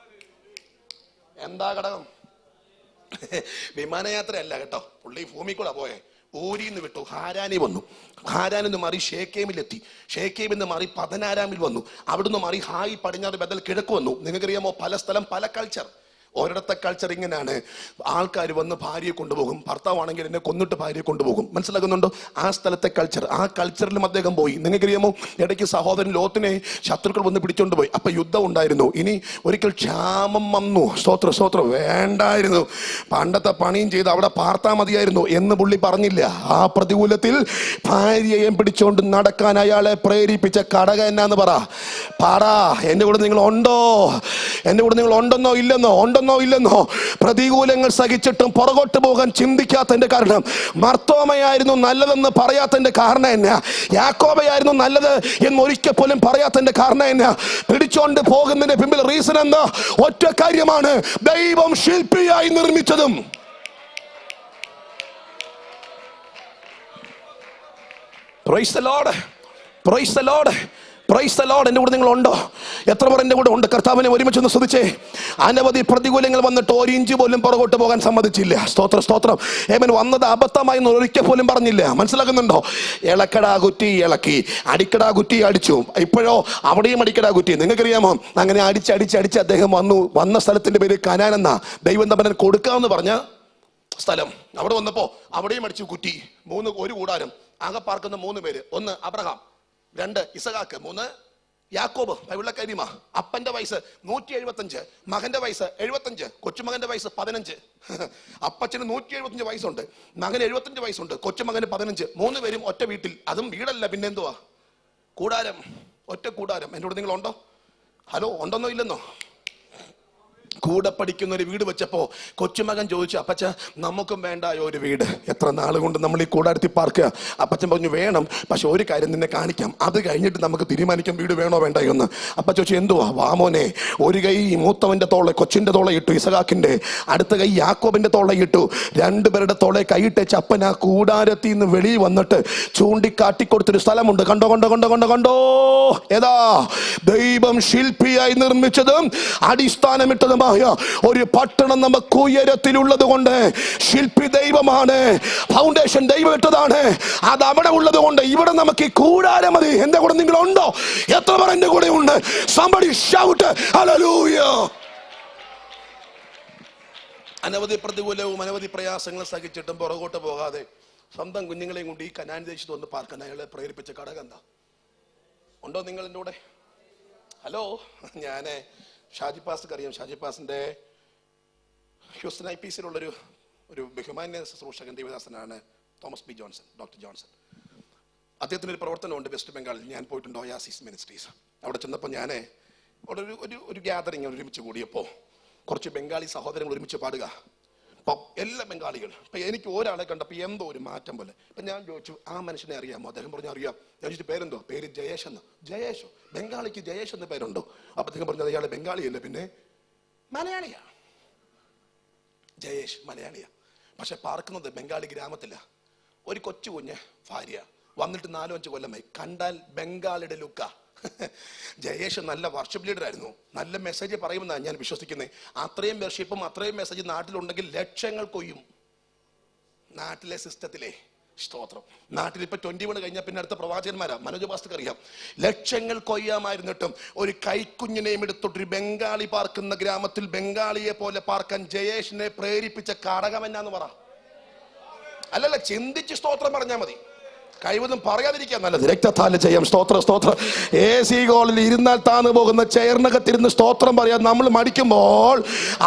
എന്താ ഘടകം? വിമാനയാത്രയല്ല കേട്ടോ, പുള്ളി ഭൂമി കൂടെ പോയെ. ഊരിന്ന് വിട്ടു, ഹാരാനി വന്നു, ഹാരാനിന്ന് മാറി ഷേക്കേമിലെത്തി, ഷേക്കേമിന്ന് മാറി പതനാരാമിൽ വന്നു, അവിടുന്ന് മാറി ഹായ് പടിഞ്ഞാറ് ബദൽ കിഴക്ക് വന്നു. നിങ്ങൾക്കറിയാമോ, പല സ്ഥലം പല കൾച്ചർ. ഒരിടത്തെ കൾച്ചർ ഇങ്ങനെയാണ്, ആൾക്കാർ വന്ന് ഭാര്യയെ കൊണ്ടുപോകും, ഭർത്താവാണെങ്കിൽ എന്നെ കൊന്നിട്ട് ഭാര്യയെ കൊണ്ടുപോകും. മനസ്സിലാകുന്നുണ്ടോ? ആ സ്ഥലത്തെ കൾച്ചർ, ആ കൾച്ചറിലും അദ്ദേഹം പോയി. നിങ്ങൾക്കറിയാമോ, ഇടയ്ക്ക് സഹോദരൻ ലോത്തിനെ ശത്രുക്കൾ വന്ന് പിടിച്ചോണ്ട് പോയി. അപ്പൊ യുദ്ധം ഉണ്ടായിരുന്നു. ഇനി ഒരിക്കൽ ക്ഷാമം വന്നു. സ്തോത്രം, വേണ്ടായിരുന്നു, പണ്ടത്തെ പണിയും ചെയ്ത് അവിടെ പാർത്താ മതിയായിരുന്നു എന്ന് പുള്ളി പറഞ്ഞില്ല. ആ പ്രതികൂലത്തിൽ ഭാര്യയെ പിടിച്ചോണ്ട് നടക്കാൻ അയാളെ പ്രേരിപ്പിച്ച ഘടകം എന്നാന്ന് പറ. എന്റെ കൂടെ നിങ്ങൾ ഉണ്ടോ? എന്റെ കൂടെ നിങ്ങൾ ഉണ്ടെന്നോ ഇല്ലെന്നോ? ഉണ്ടെന്നോ ഇല്ലെന്നോ, പ്രതികൂലങ്ങൾ സഹിച്ചിട്ടും പുറകോട്ട് പോകാൻ ചിന്തിക്കാത്തതിന്റെ കാരണം, മർത്തോമയായിരുന്നു നല്ലതെന്ന് പറയാത്തതിന്റെ കാരണം എന്നാ, യാക്കോബയായിരുന്നു നല്ലത് എന്ന് ഒരിക്കൽ പോലും പറയാത്തതിന്റെ കാരണം എന്നാ, പിടിച്ചോണ്ട് പോകുന്നതിന്റെ പിമ്പിൽ റീസൺ എന്താ? ഒറ്റ കാര്യമാണ്, ദൈവം ശില്പിയായി നിർമ്മിച്ചതും. Praise the Lord, praise the Lord, praise the Lord. എൻ്റെ കൂടെ നിങ്ങളുണ്ടോ? എത്ര പേർ എൻ്റെ കൂടെ ഉണ്ട്? കർത്താവിനെ ഒരുമിച്ചൊന്ന് ശ്രദ്ധിച്ചേ. അനവധി പ്രതികൂലങ്ങൾ വന്നിട്ട് ഒരു ഇഞ്ച് പോലും പുറകോട്ട് പോകാൻ സമ്മതിച്ചില്ല. സ്തോത്രം, സ്തോത്രം. ഏമൻ വന്നത് അബദ്ധമായി എന്ന് ഒരിക്കൽ പോലും പറഞ്ഞില്ല. മനസ്സിലാക്കുന്നുണ്ടോ? ഇളക്കടാ കുറ്റി ഇളക്കി, അടിക്കടാ കുറ്റി അടിച്ചു. ഇപ്പോഴോ അവിടെയും അടിക്കടാ കുറ്റി. നിങ്ങൾക്കറിയാമോ, അങ്ങനെ അടിച്ച് അദ്ദേഹം വന്ന സ്ഥലത്തിന്റെ പേര് കനാൻ എന്നാ. ദൈവം തമ്പുരാൻ കൊടുക്കാമെന്ന് പറഞ്ഞ സ്ഥലം. അവിടെ വന്നപ്പോ അവിടെയും അടിച്ചു കുറ്റി. ഒരു കൂടാരം, ആകെ പാർക്കുന്ന 3 പേര്. 1 അബ്രഹാം, 2 ഇസഹാക്ക്, 3 യാക്കോബ്. ബൈബിളിലെ അപ്പന്റെ വയസ്സ് 175, മകന്റെ വയസ്സ് 75, കൊച്ചുമകന്റെ വയസ്സ് 15. അപ്പച്ചന് 175 വയസ്സുണ്ട്, മകന് 75 വയസ്സുണ്ട്, കൊച്ചുമകന് 15. 3 പേരും ഒറ്റ വീട്ടിൽ. അതും വീടല്ല, പിന്നെ എന്തുവാ? കൂടാരം, ഒറ്റ കൂടാരം. എന്നോട് നിങ്ങളുണ്ടോ? ഹലോ, ഉണ്ടെന്നോ ഇല്ലെന്നോ? കൂടെ പഠിക്കുന്ന ഒരു വീട് വെച്ചപ്പോ കൊച്ചുമകൻ ചോദിച്ചു, അപ്പച്ച നമുക്കും വേണ്ടായോ ഒരു വീട്? എത്ര നാൾ കൊണ്ട് നമ്മൾ ഈ കൂടാരത്തിൽ പാർക്കുക? അപ്പച്ചൻ പറഞ്ഞു, വേണം, പക്ഷെ ഒരു കാര്യം നിന്നെ കാണിക്കാം, അത് കഴിഞ്ഞിട്ട് നമുക്ക് തീരുമാനിക്കാം വീട് വേണോ വേണ്ടയോ എന്ന്. അപ്പ ചോദിച്ചു, എന്തുവാ? വാമോനെ, ഒരു കൈ മൂത്തവന്റെ തോളെ, കൊച്ചിന്റെ തോളെ ഇട്ടു ഇസഹാക്കിന്റെ, അടുത്ത കൈ യാക്കോബിന്റെ തോളെ ഇട്ടു. 2 പേരുടെ തോളെ കൈയിട്ടേച്ച് അപ്പൻ ആ കൂടാരത്തിൽ നിന്ന് വെളിയിൽ വന്നിട്ട് ചൂണ്ടിക്കാട്ടിക്കൊടുത്തൊരു സ്ഥലമുണ്ട്. കണ്ടോ കണ്ടോ കണ്ടോ കണ്ടോ കണ്ടോ? ഏതാ? ദൈവം ശില്പിയായി നിർമ്മിച്ചതും അടിസ്ഥാനമിട്ടതും ഒരു പട്ടണം നമുക്ക് ഉയരത്തിലുള്ളത് കൊണ്ട്, ശില്പി ദൈവമാണ്, ഫൗണ്ടേഷൻ ദൈവം ഇട്ടതാണ്. അത് അവിടെ ഉള്ളത് കൊണ്ട് ഇവിടെ നമുക്ക് ഈ കൂടാരം മതി. എന്റെ കൂടെ നിങ്ങളുണ്ടോ? എത്ര പേർ എന്റെ കൂടെ ഉണ്ട്? Somebody shout hallelujah. അനവധി പ്രതികൂലവും അനവധി പ്രയാസങ്ങളും സഹിച്ചിട്ടും പുറകോട്ട് പോകാതെ സ്വന്തം കുഞ്ഞുങ്ങളെയും കൊണ്ട് ഈ കനാൻ ദേശത്ത് വന്ന് പാർക്കാൻ അയാളെ പ്രേരിപ്പിച്ച ഘടകം എന്താ? ഉണ്ടോ നിങ്ങൾ എൻ്റെ കൂടെ? ഹലോ, ഞാന് ഷാജി പാസ്റ്റർക്ക് അറിയാം. ഷാജി പാസിന്റെ ഹ്യൂസ്റ്റൺ IPCയിലുള്ളൊരു ബഹുമാന്യ ശുശ്രൂഷകൻ ദേവദാസനാണ് Thomas B Johnson, doctor Johnson. അദ്ദേഹത്തിൻ്റെ ഒരു പ്രവർത്തനമുണ്ട് വെസ്റ്റ് ബംഗാളിൽ. ഞാൻ പോയിട്ടുണ്ട്, ഒയാസിസ് മിനിസ്ട്രീസ്. അവിടെ ചെന്നപ്പോൾ ഞാൻ അവിടെ ഒരു ഗ്യാതറിങ് ഒരുമിച്ച് കൂടിയപ്പോൾ കുറച്ച് ബംഗാളി സഹോദരങ്ങൾ ഒരുമിച്ച് പാടുക. അപ്പം എല്ലാ ബംഗാളികളും, ഇപ്പം എനിക്ക് ഒരാളെ കണ്ടപ്പോൾ എന്തോ ഒരു മാറ്റം പോലെ. അപ്പം ഞാൻ ചോദിച്ചു, ആ മനുഷ്യനെ അറിയാമോ? അദ്ദേഹം പറഞ്ഞു, അറിയാം. ഞാൻ ചോദിച്ചു, പേരെന്തോ? പേര് ജയേഷ് എന്ന്. ജയേഷോ? ബംഗാളിക്ക് ജയേഷ് എന്ന പേരുണ്ടോ? അപ്പം അദ്ദേഹം പറഞ്ഞു, അയാളെ ബംഗാളിയല്ല, പിന്നെ മലയാളിയാ. ജയേഷ് മലയാളിയാ, പക്ഷെ പാർക്കുന്നത് ബംഗാളി ഗ്രാമത്തില. ഒരു കൊച്ചു കുഞ്ഞ് ഭാര്യ, വന്നിട്ട് 4-5 കൊല്ലമായി. കണ്ടാൽ ബംഗാളിയുടെ ലുക്ക. ജയേഷ് നല്ല വർഷിപ്പ് ലീഡർ ആയിരുന്നു, നല്ല മെസ്സേജ് പറയുമെന്നാണ് ഞാൻ വിശ്വസിക്കുന്നത്. അത്രയും വർഷിപ്പും അത്രയും മെസ്സേജ് നാട്ടിലുണ്ടെങ്കിൽ ലക്ഷങ്ങൾ കൊയ്യും. നാട്ടിലെ സിസ്റ്റത്തിലെ സ്തോത്രം. നാട്ടിൽ ഇപ്പൊ 21 കഴിഞ്ഞാൽ പിന്നെ അടുത്ത പ്രവാചകന്മാരാ. മനോജ് പാസ്റ്റർക്ക് അറിയാം. ലക്ഷങ്ങൾ കൊയ്യാമായിരുന്നിട്ടും ഒരു കൈക്കുഞ്ഞിനെയും എടുത്തൊട്ടൊരു ബംഗാളി പാർക്കുന്ന ഗ്രാമത്തിൽ ബംഗാളിയെ പോലെ പാർക്കാൻ ജയേഷിനെ പ്രേരിപ്പിച്ച ഘടകം എന്നാന്ന് പറ. അല്ലല്ല, ചിന്തിച്ച് സ്തോത്രം പറഞ്ഞാൽ മതി. കഴിവതും പറയാതിരിക്കാൻ നല്ലത്. രക്തത്താല് ചെയ്യാം. സ്തോത്ര സ്തോത്രം. AC ഹോളിൽ ഇരുന്നാൽ താന്നു പോകുന്ന ചെയറിനകത്തിരുന്ന് സ്തോത്രം പറയാൻ നമ്മൾ മടിക്കുമ്പോൾ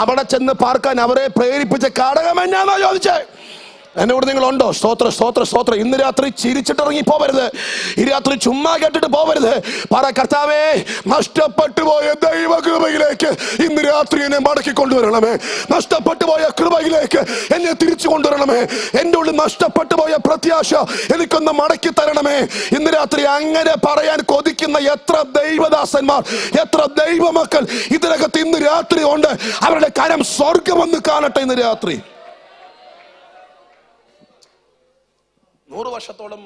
അവിടെ ചെന്ന് പാർക്കാൻ അവരെ പ്രേരിപ്പിച്ച ഘടകം എന്നാണോ ചോദിച്ചേ? എന്നോട് നിങ്ങളുണ്ടോ? സ്തോത്ര സ്തോത്ര സ്തോത്രം. ഇന്ന് രാത്രി ചിരിച്ചിട്ടിറങ്ങി പോവരുത്. ഈ രാത്രി ചുമ്മാ കേട്ടിട്ട് പോവരുത്. പറ, കർത്താവേ, നഷ്ടപ്പെട്ടു പോയ ദൈവ കൃപയിലേക്ക് ഇന്ന് രാത്രി എന്നെ മടക്കി കൊണ്ടുവരണമേ. നഷ്ടപ്പെട്ടു പോയ കൃപയിലേക്ക് എന്നെ തിരിച്ചു കൊണ്ടുവരണമേ. എൻ്റെ ഉള്ളിൽ നഷ്ടപ്പെട്ടു പോയ പ്രത്യാശ എനിക്കൊന്ന് മടക്കി തരണമേ. ഇന്ന് രാത്രി അങ്ങനെ പറയാൻ കൊതിക്കുന്ന എത്ര ദൈവദാസന്മാർ, എത്ര ദൈവമക്കൾ ഇതിനകത്ത് ഇന്ന് രാത്രി ഉണ്ട്. അവരുടെ കരം സ്വർഗമെന്ന് കാണട്ടെ ഇന്ന് രാത്രി. 100 വർഷത്തോളം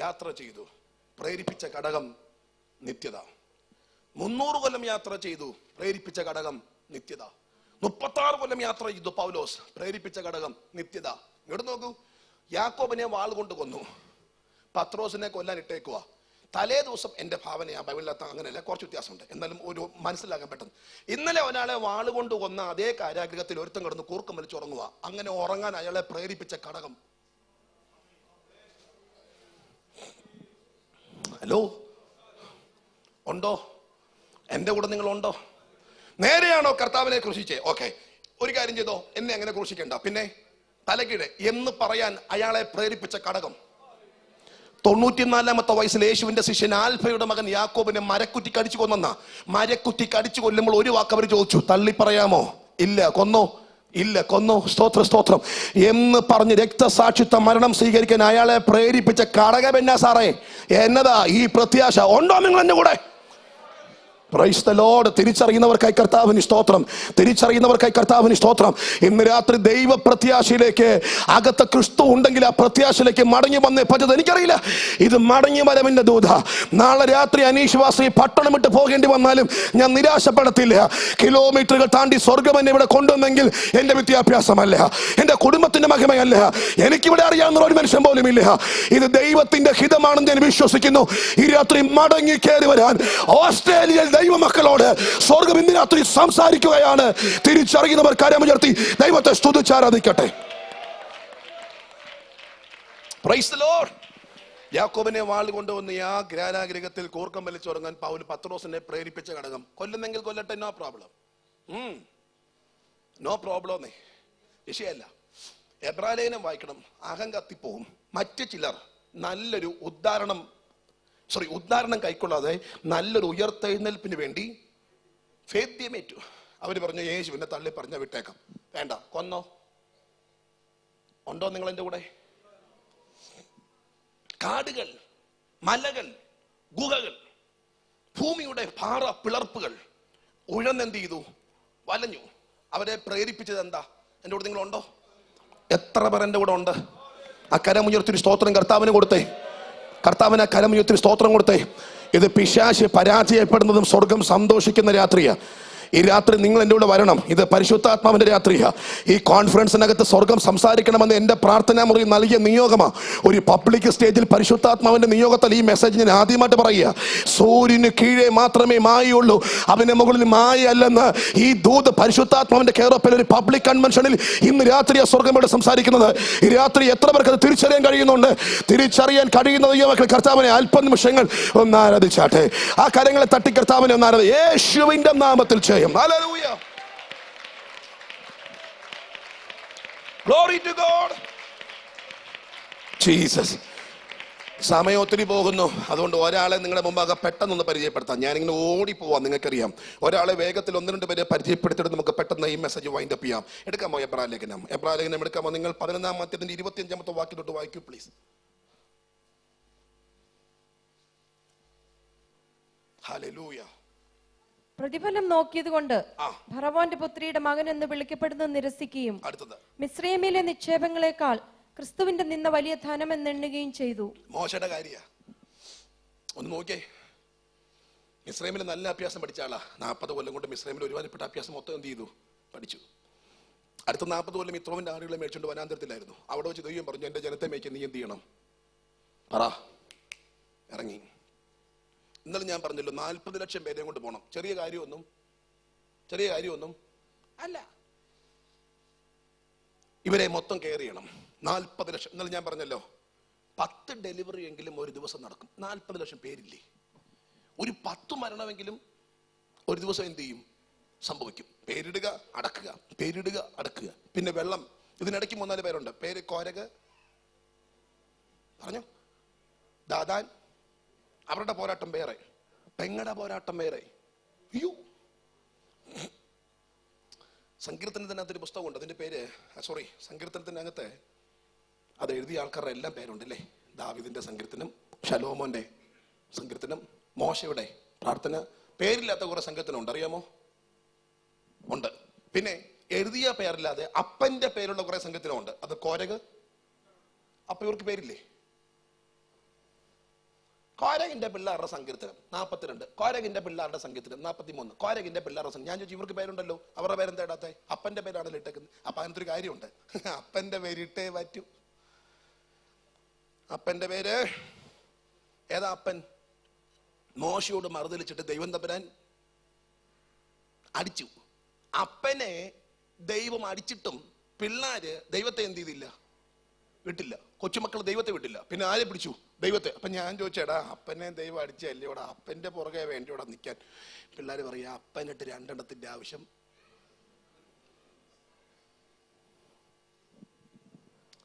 യാത്ര ചെയ്തു, പ്രേരിപ്പിച്ച ഘടകം നിത്യത. 300 കൊല്ലം യാത്ര ചെയ്തു, പ്രേരിപ്പിച്ച ഘടകം നിത്യത. 36 കൊല്ലം യാത്ര ചെയ്തു പൗലോസ്, പ്രേരിപ്പിച്ച ഘടകം നിത്യത. ഇങ്ങോട്ട് നോക്കൂ, യാക്കോബിനെ വാൾ കൊണ്ട് കൊന്നു, പത്രോസിനെ കൊല്ലാൻ ഇട്ടേക്കുക. തലേ ദിവസം എൻ്റെ ഭാവനയാ, ബൈബിളിലത്ത അങ്ങനെയല്ല, കുറച്ച് വ്യത്യാസമുണ്ട്, എന്നാലും ഒരു മനസ്സിലാക്കാൻ പെട്ടെന്ന്. ഇന്നലെ ഒരാളെ വാള് കൊണ്ട് കൊന്ന അതേ കാരാഗ്രഹത്തിൽ ഒരുത്തം കിടന്ന് കൂർക്കം വലിച്ചുറങ്ങുക. അങ്ങനെ ഉറങ്ങാൻ അയാളെ പ്രേരിപ്പിച്ച ഘടകം. ഹലോ, ഉണ്ടോ? എൻ്റെ കൂടെ നിങ്ങളുണ്ടോ? നേരെയാണോ കർത്താവിനെ ക്രൂശിച്ചേ? ഓക്കെ, ഒരു കാര്യം ചെയ്തോ, എന്നെ അങ്ങനെ ക്രൂശിക്കണ്ട, പിന്നെ തലകീഴെ എന്ന് പറയാൻ അയാളെ പ്രേരിപ്പിച്ച ഘടകം. 94-ാമത്തെ വയസ്സിൽ യേശുവിന്റെ ശിഷ്യൻ ആൽഫയുടെ മകൻ യാക്കോബിനെ മരക്കുറ്റി കടിച്ചു കൊന്ന. മരക്കുറ്റി കടിച്ചു കൊല്ലുമ്പോൾ ഒരു വാക്ക് അവർ ചോദിച്ചു, തള്ളി പറയാമോ? ഇല്ല കൊന്നോ, ഇല്ല കൊന്നോ, സ്തോത്രം സ്തോത്രം എന്ന് പറഞ്ഞ് രക്തസാക്ഷിത്വ മരണം സ്വീകരിക്കാൻ അയാളെ പ്രേരിപ്പിച്ച കടകബെന്ന സാറേ, എന്നതാ ഈ പ്രത്യാശ? ഉണ്ടോ നിങ്ങൾ എന്റെ കൂടെ? Price the Lord. തിരിച്ചറിയുന്നവർക്കായി കർത്താവിന് സ്തോത്രം, തിരിച്ചറിയുന്നവർക്കായി കർത്താവിന് സ്തോത്രം. ഇന്ന് രാത്രി ദൈവ പ്രത്യാശയിലേക്ക് അകത്ത് ക്രിസ്തു ഉണ്ടെങ്കിൽ ആ പ്രത്യാശയിലേക്ക് മടങ്ങി വന്നേ പറ്റത്. എനിക്കറിയില്ല, ഇത് മടങ്ങി വരവിന്റെ ദൂത. നാളെ രാത്രി അനീഷ് വാസി പട്ടണം വിട്ട് പോകേണ്ടി വന്നാലും ഞാൻ നിരാശപ്പെടത്തില്ല. കിലോമീറ്ററുകൾ താണ്ടി സ്വർഗം എന്നെ ഇവിടെ കൊണ്ടുവന്നെങ്കിൽ എന്റെ വിദ്യാഭ്യാസമല്ല, എന്റെ കുടുംബത്തിന്റെ മഹിമയല്ല, എനിക്കിവിടെ അറിയാവുന്ന ഒരു മനുഷ്യൻ പോലും ഇല്ല. ഇത് ദൈവത്തിന്റെ ഹിതമാണെന്ന് ഞാൻ വിശ്വസിക്കുന്നു. ഈ രാത്രി മടങ്ങി കയറി വരാൻ ഓസ്ട്രേലിയയിൽ ദൈവമക്കളോട് സ്വർഗം ഇന്ന് രാത്രി സംസാരിക്കുകയാണ്. തിരിച്ചറിയുന്നവർ കരമുയർത്തി ദൈവത്തെ സ്തുതിച്ചാരാധിക്കട്ടെ. Price the Lord. യാക്കോബിനെ വാൾ കൊണ്ടുവന്ന് ആ ഗ്രാനാഗ്രഹത്തിൽ കൂർക്കം വലിച്ചുറങ്ങാൻ പൗൽ പത്രോസിനെ പ്രേരിപ്പിച്ച ഘടകം. കൊല്ലുന്നെങ്കിൽ കൊല്ലട്ടെ, നോ പ്രോബ്ലം, നോ പ്രോബ്ലം. വിഷയമല്ല. എബ്രാലേഖനം വായിക്കണം, അഹം കത്തിപ്പോവും. മറ്റു ചിലർ നല്ലൊരു ഉദ്ധാരണം കൈക്കൊള്ളാതെ നല്ലൊരു ഉയർത്തെഴുന്നേൽപ്പിന് വേണ്ടി ഫേദ്യമേറ്റു. അവര് പറഞ്ഞു, യേശുവിനെ തള്ളി പറഞ്ഞ വിട്ടേക്കാം, വേണ്ട, കൊന്നോ. ഉണ്ടോ നിങ്ങൾ എന്റെ കൂടെ? കാടുകൾ, മലകൾ, ഗുഹകൾ, ഭൂമിയുടെ പാറ പിളർപ്പുകൾ ഉഴന്നെന്ത് ചെയ്തു? വലഞ്ഞു. അവരെ പ്രേരിപ്പിച്ചത് എന്താ? എന്റെ കൂടെ നിങ്ങളുണ്ടോ? എത്ര പേർ എന്റെ കൂടെ ഉണ്ട്? ആ കരമുയർത്തിയൊരു സ്തോത്രം കർത്താവിന് കൊടുത്തേ. കർത്താവിന് കരമുയർത്തി സ്തോത്രം കൊടുത്തേ. ഇത് പിശാച് പരാജയപ്പെടുന്നതും സ്വർഗം സന്തോഷിക്കുന്ന രാത്രിയാ. ഈ രാത്രി നിങ്ങൾ എൻ്റെ കൂടെ വരണം. ഇത് പരിശുദ്ധാത്മാവിന്റെ രാത്രിയാ. ഈ കോൺഫറൻസിനകത്ത് സ്വർഗം സംസാരിക്കണമെന്ന് എൻ്റെ പ്രാർത്ഥനാ മുറി നൽകിയ നിയോഗമാണ്. ഒരു പബ്ലിക് സ്റ്റേജിൽ പരിശുദ്ധാത്മാവിന്റെ നിയോഗത്തിൽ ഈ മെസ്സേജ് ഞാൻ ആദ്യമായിട്ട് പറയുക. സൂര്യന് കീഴേ മാത്രമേ മായയുള്ളൂ, അവന് മുകളിൽ മായയല്ലെന്ന് ഈ ദൂത് പരിശുദ്ധാത്മാവിന്റെ കെയറോപ്പിൽ ഒരു പബ്ലിക് കൺവെൻഷനിൽ ഇന്ന് രാത്രിയാ സ്വർഗം ഇവിടെ സംസാരിക്കുന്നത്. ഈ രാത്രി എത്ര പേർക്ക് അത് തിരിച്ചറിയാൻ കഴിയുന്നുണ്ട്? തിരിച്ചറിയാൻ കഴിയുന്ന ദൈവമക്കൾ കർത്താവിനെ അല്പനിമിഷങ്ങൾ ഒന്ന് ആരാധിച്ചാട്ടെ. ആ കരങ്ങളെ തട്ടി കർത്താവിനെ ഒന്ന് ആരാധി. യേശുവിന്റെ നാമത്തിൽ ചെയ്യും. Hallelujah. Glory to God. Jesus. സമയം ഒത്തിരി പോകുന്നു. അതുകൊണ്ട് ഒരാളെ നിങ്ങളുടെ മുമ്പാകെ പെട്ടെന്നൊന്ന് പരിചയപ്പെടുത്താം. ഞാനിങ്ങനെ ഓടിപ്പോവാം. നിങ്ങൾക്കറിയാം, ഒരാളെ വേഗത്തിൽ 1-2 പേരെ പരിചയപ്പെടുത്തിയിട്ട് നമുക്ക് പെട്ടെന്ന് ഈ മെസ്സേജ് വൈൻഡ് അപ്പ് ചെയ്യാം. എടുക്കാമോ എബ്രായലേഖനം? എബ്രായലേഖനം എടുക്കാമോ? നിങ്ങൾ 11-ാം അധ്യായത്തിന്റെ 25-ാമത്തെ വാക്യം തൊട്ട് വായിക്കൂ പ്ലീസ്. ഹല്ലേലൂയ. പ്രതിഫലം നോക്കിയത് കൊണ്ട് ഫറവോന്റെ പുത്രിയുടെ മകൻ എന്ന് വിളിക്കപ്പെടുന്നത് നിരസിക്കുകയും മിസ്രയീമിലെ നിക്ഷേപങ്ങളെക്കാൾ ക്രിസ്തുവിന്റെ നിന്ന വലിയ ധനം എന്നെണ്ണുകയും ചെയ്തു. മോശയുടെ കാര്യ ഒന്ന് നോക്കിയേ. മിസ്രൈമിൽ നല്ല അഭ്യാസം പഠിച്ച ആളാ. 40 കൊല്ലം കൊണ്ട് മിസ്രൈമിൽ ഒരുപാട് അഭ്യാസം മൊത്തം എന്ത് ചെയ്തു? പഠിച്ചു. അടുത്ത 40 കൊല്ലം ഇത്രോവിന്റെ ആടുകളെ മേടിച്ചുകൊണ്ട് വനാന്തരത്തിലായിരുന്നു. അവിടെ വെച്ച് ദൈവം പറഞ്ഞു, എന്റെ ജനത്തെ മേയ്ക്കാൻ നീ എന്ത് ചെയ്യണം? പറ. ഇറങ്ങി. ഇന്നലെ ഞാൻ പറഞ്ഞല്ലോ, 40 ലക്ഷം പേരെയും കൊണ്ട് പോകണം. ചെറിയ കാര്യമൊന്നും അല്ല. ഇവരെ മൊത്തം കെയർ ചെയ്യണം. 40 ലക്ഷം. ഇന്നലെ ഞാൻ പറഞ്ഞല്ലോ, 10 ഡെലിവറി എങ്കിലും ഒരു ദിവസം നടക്കും. 40 ലക്ഷം പേരില്ലേ? ഒരു 10 മരണമെങ്കിലും ഒരു ദിവസം എന്ത് ചെയ്യും? സംഭവിക്കും. പേരിടുക, അടക്കുക, പേരിടുക, അടക്കുക. പിന്നെ വെള്ളം. ഇതിനിടയ്ക്ക് 3-4 പേരുണ്ട്. പേര് കോരക്, പറഞ്ഞു, ദാദാൻ. അവരുടെ പോരാട്ടം വേറെ, പെങ്ങടെ പോരാട്ടം വേറെ. അയ്യോ, സങ്കീർത്തനത്തിനകത്തൊരു പുസ്തകമുണ്ട്. അതിന്റെ പേര് സങ്കീർത്തനത്തിനകത്ത് അത് എഴുതിയ ആൾക്കാരുടെ എല്ലാം പേരുണ്ടല്ലേ. ദാവീദിന്റെ സങ്കീർത്തനം, ശലോമോന്റെ സങ്കീർത്തനം, മോശയുടെ പ്രാർത്ഥന. പേരില്ലാത്ത കുറെ സങ്കീർത്തനം ഉണ്ട്, അറിയാമോ? ഉണ്ട്. പിന്നെ എഴുതിയ പേരില്ലാതെ അപ്പന്റെ പേരുള്ള കുറെ സങ്കീർത്തനം ഉണ്ട്. അത് കോരക്. അപ്പൊ ഇവർക്ക് പേരില്ലേ? കോരകിന്റെ പിള്ളേരുടെ സങ്കീർത്തനം 42, കോരകിന്റെ പിള്ളേരുടെ സങ്കീർത്തനം 43, കോരകിന്റെ പിള്ളേരുടെ സങ്കീർത്തനം. ഞാൻ ചോദിച്ചു, ഇവർക്ക് പേരുണ്ടല്ലോ, അവരുടെ പേരെന്താ ഇടാത്തെ? അപ്പന്റെ പേരാണല്ലോ ഇട്ടേക്കുന്നത്. അപ്പൊ അതിനകത്തൊരു കാര്യമുണ്ട്, അപ്പന്റെ പേരിട്ടേ പറ്റൂ. അപ്പന്റെ പേര് ഏതാ? അപ്പൻ മോശയോട് മറുതലിച്ചിട്ട് ദൈവം തമ്പുരാൻ അടിച്ചു. അപ്പനെ ദൈവം അടിച്ചിട്ടും പിള്ളേര് ദൈവത്തെ എന്ത് ചെയ്തില്ല? വിട്ടില്ല. കൊച്ചുമക്കൾ ദൈവത്തെ വിട്ടില്ല. പിന്നെ ആരെ പിടിച്ചു? ദൈവത്തെ. അപ്പൊ ഞാൻ ചോദിച്ചേടാ, അപ്പനെ ദൈവം അടിച്ചല്ലേടാ, അപ്പന്റെ പുറകെ വേണ്ടിയോടാ നിൽക്കാൻ. പിള്ളേർ പറയാ, അപ്പനിട്ട് 2 എണ്ണത്തിന്റെ ആവശ്യം.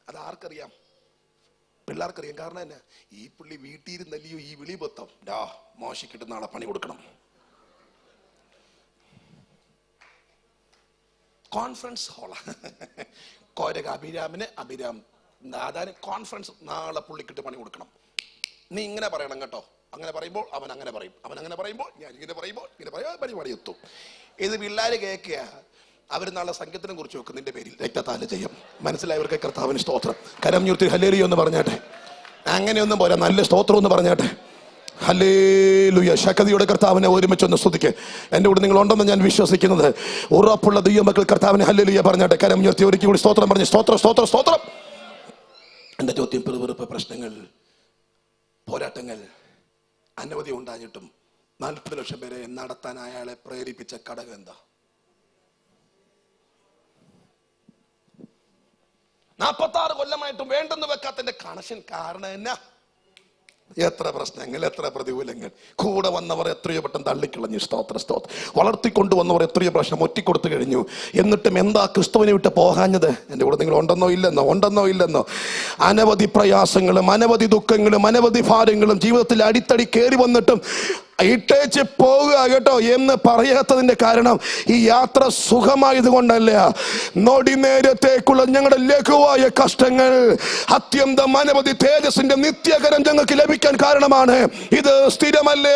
അത് ആർക്കറിയാം? പിള്ളേർക്കറിയാം. കാരണം എന്നാ? ഈ പുള്ളി വീട്ടിയിരുന്നല്ലയോ ഈ വിളി പൊത്തം. മോശിക്കിട്ട് നാളെ പണി കൊടുക്കണം. കോൺഫറൻസ് ഹോളാ. കോരക അഭിരാമിന് അഭിരാം നാദാന് കോൺഫറൻസ്. നാളെ പുള്ളിക്കിട്ട് പണി കൊടുക്കണം. നീ ഇങ്ങനെ പറയണം കേട്ടോ. അങ്ങനെ പറയുമ്പോൾ അവൻ അങ്ങനെ പറയും, അവൻ അങ്ങനെ പറയുമ്പോൾ ഞാൻ ഇങ്ങനെ പറയുമ്പോൾ ഇങ്ങനെ പറയാൻ പരിപാടി എത്തും. ഇത് പിള്ളേർ കേൾക്കുക. അവർ നാളെ സംഘത്തിനെ കുറിച്ച് വെക്കും നിന്റെ പേരിൽ രക്തത്താല് ചെയ്യും. മനസ്സിലായവർക്ക് കർത്താവിന് സ്തോത്രം. കരഞ്ഞുർത്തി ഹല്ലേലൂയ എന്ന് പറഞ്ഞാട്ടെ. അങ്ങനെയൊന്നും പോരാ, നല്ല സ്തോത്രം എന്ന് പറഞ്ഞാട്ടെ. ഹല്ലേലൂയ. ശക്തിയുടെ കർത്താവിനെ ഒരുമിച്ചൊന്ന് സ്തുതിക്ക്. എൻ്റെ കൂടെ നിങ്ങൾ ഉണ്ടെന്ന് ഞാൻ വിശ്വസിക്കുന്നത്. ഉറപ്പുള്ള ദൈവമക്കൾ കർത്താവിനെ ഹല്ലേലൂയ പറഞ്ഞാട്ടെ. കരഞ്ഞുർത്തി ഒരിക്കൽ കൂടി സ്തോത്രം പറഞ്ഞ് സ്തോത്രം സ്തോത്രം സ്തോത്രം. എൻ്റെ ചോദ്യം, പിറുപിറുപ്പ്, പ്രശ്നങ്ങൾ, പോരാട്ടങ്ങൾ അനവധി ഉണ്ടായിട്ടും 40 ലക്ഷം പേരെ നടത്താൻ അയാളെ പ്രേരിപ്പിച്ച ഘടകം എന്താ? 46 കൊല്ലമായിട്ടും വേണ്ടെന്ന് വെക്കാത്തതിന്റെ കണക്ഷൻ കാരണം എന്നാ? എത്ര പ്രശ്നങ്ങൾ, എത്ര പ്രതികൂലങ്ങൾ. കൂടെ വന്നവർ എത്രയോ പെട്ടെന്ന് തള്ളിക്കളഞ്ഞു. സ്തോത്ര സ്തോത്രം. വളർത്തിക്കൊണ്ടുവന്നവർ എത്രയോ പ്രശ്നം ഒറ്റിക്കൊടുത്തു കഴിഞ്ഞു. എന്നിട്ടും എന്താ ക്രിസ്തുവിനെ വിട്ട് പോകാഞ്ഞത്? എൻ്റെ കൂടെ നിങ്ങൾ ഉണ്ടെന്നോ ഇല്ലെന്നോ? അനവധി പ്രയാസങ്ങളും അനവധി ദുഃഖങ്ങളും അനവധി ഭാരങ്ങളും ജീവിതത്തിൽ അടിത്തടി കയറി വന്നിട്ടും ഇട്ടേച്ച് പോകുക കേട്ടോ എന്ന് പറയാത്തതിന്റെ കാരണം ഈ യാത്ര സുഖമായത് കൊണ്ടല്ല. നൊടി നേരത്തേക്കുള്ള ഞങ്ങളുടെ ലഘുവായ കഷ്ടങ്ങൾ അത്യന്തം അനവധി തേജസ്സിന്റെ നിത്യകരം ഞങ്ങൾക്ക് ലഭിക്കാൻ കാരണമാണ്. ഇത് സ്ഥിരമല്ല,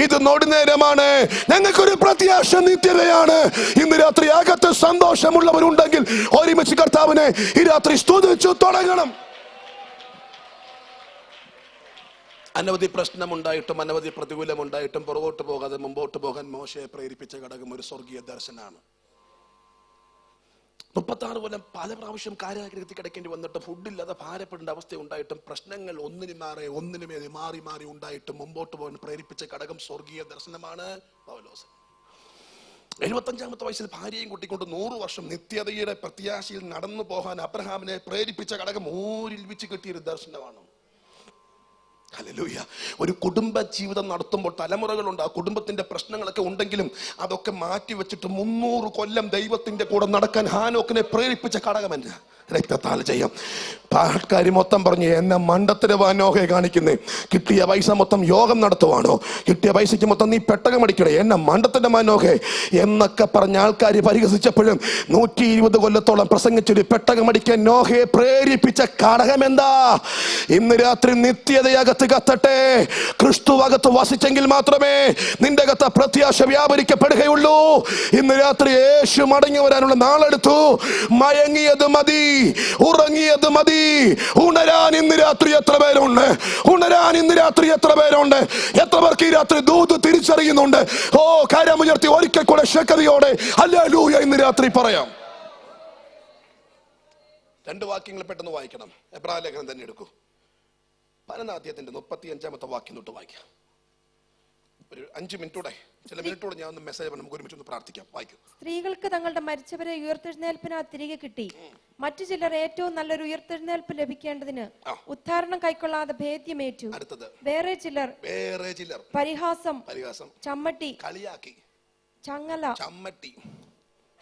ഇത് നൊടി നേരമാണ്. ഞങ്ങൾക്കൊരു പ്രത്യാശ നിത്യതയാണ്. ഇന്ന് രാത്രി അകത്ത് സന്തോഷമുള്ളവരുണ്ടെങ്കിൽ ഒരുമിച്ച് കർത്താവിനെ ഈ രാത്രി സ്തുതിച്ചു തുടങ്ങണം. അനവധി പ്രശ്നമുണ്ടായിട്ടും അനവധി പ്രതികൂലമുണ്ടായിട്ടും പുറകോട്ട് പോകാതെ മുമ്പോട്ട് പോകാൻ മോശയെ പ്രേരിപ്പിച്ച ഘടകം ഒരു സ്വർഗീയ ദർശനമാണ്. 36 കൊല്ലം പല പ്രാവശ്യം കാരാഗ്രഹത്തിൽ കിടക്കേണ്ടി വന്നിട്ട് ഫുഡില്ലാതെ ഭാരപ്പെടേണ്ട അവസ്ഥ ഉണ്ടായിട്ടും പ്രശ്നങ്ങൾ ഒന്നിനുമേലെ മാറി മാറി ഉണ്ടായിട്ടും മുമ്പോട്ട് പോകാൻ പ്രേരിപ്പിച്ച ഘടകം സ്വർഗീയ ദർശനമാണ്. പൗലോസ് 75-ാമത്തെ വയസ്സിൽ ഭാര്യയും കൂട്ടിക്കൊണ്ട് 100 വർഷം നിത്യതയുടെ പ്രത്യാശയിൽ നടന്നു പോകാൻ അബ്രഹാമിനെ പ്രേരിപ്പിച്ച ഘടകം ഊരിൽ വെച്ച് കിട്ടിയൊരു ദർശനമാണ്. ഹല്ലേലൂയ. ഒരു കുടുംബ ജീവിതം നടത്തുമ്പോൾ തലമുറകളുണ്ട്. ആ കുടുംബത്തിന്റെ പ്രശ്നങ്ങളൊക്കെ ഉണ്ടെങ്കിലും അതൊക്കെ മാറ്റി വെച്ചിട്ട് 300 കൊല്ലം ദൈവത്തിന്റെ കൂടെ നടക്കാൻ ഹാനോക്കിനെ പ്രേരിപ്പിച്ച ഘടകമല്ല. രക്തത്താൽ ചെയ്യാം. പാട്ടുകാരി മൊത്തം പറഞ്ഞു, എന്നെ മണ്ടത്തരവാനോഹയെ കാണിക്കുന്നേ. കിട്ടിയ പൈസ മൊത്തം യോഗം നടത്തുവാണോ? കിട്ടിയ പൈസയ്ക്ക് മൊത്തം നീ പെട്ടകം അടിക്കണേ, എന്നെ മണ്ടത്തരവാനോഹെ എന്നൊക്കെ പറഞ്ഞ ആൾക്കാർ പരിഹസിച്ചപ്പോഴും 120 കൊല്ലത്തോളം പ്രസംഗിച്ചൊരു പെട്ടകം അടിക്കാൻ നോഹയെ പ്രേരിപ്പിച്ച ഘടകം എന്താ? ഇന്ന് രാത്രി നിത്യതയകത്ത് കത്തട്ടെ. ക്രിസ്തു അകത്ത് വസിച്ചെങ്കിൽ മാത്രമേ നിന്റെ അകത്ത് പ്രത്യാശ വ്യാപരിക്കപ്പെടുകയുള്ളൂ. ഇന്ന് രാത്രി യേശു മടങ്ങി വരാനുള്ള നാളെടുത്തു. മയങ്ങിയത് മതി, ഉറങ്ങിയത് മതി. ഉണരാൻ ഇന്ന് രാത്രി എത്ര പേരുണ്ട്? എത്ര പേർക്ക് ഈ രാത്രി ദൂത് തിരിച്ചറിയുന്നുണ്ട്? ഓ, കരമുയർത്തി ഒരിക്കൽ കൂടെ ശക്തിയോടെ ഹല്ലേലൂയ ഇന്ന് രാത്രി പറയാം. 2 വാക്യങ്ങൾ പെട്ടെന്ന് വായിക്കണം. എബ്രായ ലേഖനം തന്നെ എടുക്കൂ. 12-ാം അധ്യായത്തിന്റെ 35-ാമത്തെ വാക്യം തൊട്ട് വായിക്കാം. ഒരു 5 മിനിറ്റൂടെ, ചില മിനിറ്റൂടെ ഞാൻ ഒന്ന് മെസ്സേജ് പറഞ്ഞു. നമുക്ക് ഒരുമിച്ച് ഒന്ന് പ്രാർത്ഥിക്കാം. വായിക്കും. സ്ത്രീകൾക്ക് തങ്ങളുടെ മരിച്ചവരെ ഉയർത്തെഴുന്നേൽപ്പിനാ തിരികെ കിട്ടി. മറ്റു ചിലർ ഏറ്റവും നല്ലൊരു ഉയർത്തെഴുന്നേൽപ്പ് ലഭിക്കേണ്ടതിന് ഉദ്ധാരണം കൈക്കൊള്ളാതെ ഭേദ്യമേറ്റു. വേറെ ചിലർ പരിഹാസം, ചമ്മട്ടി, കളിയാക്കി,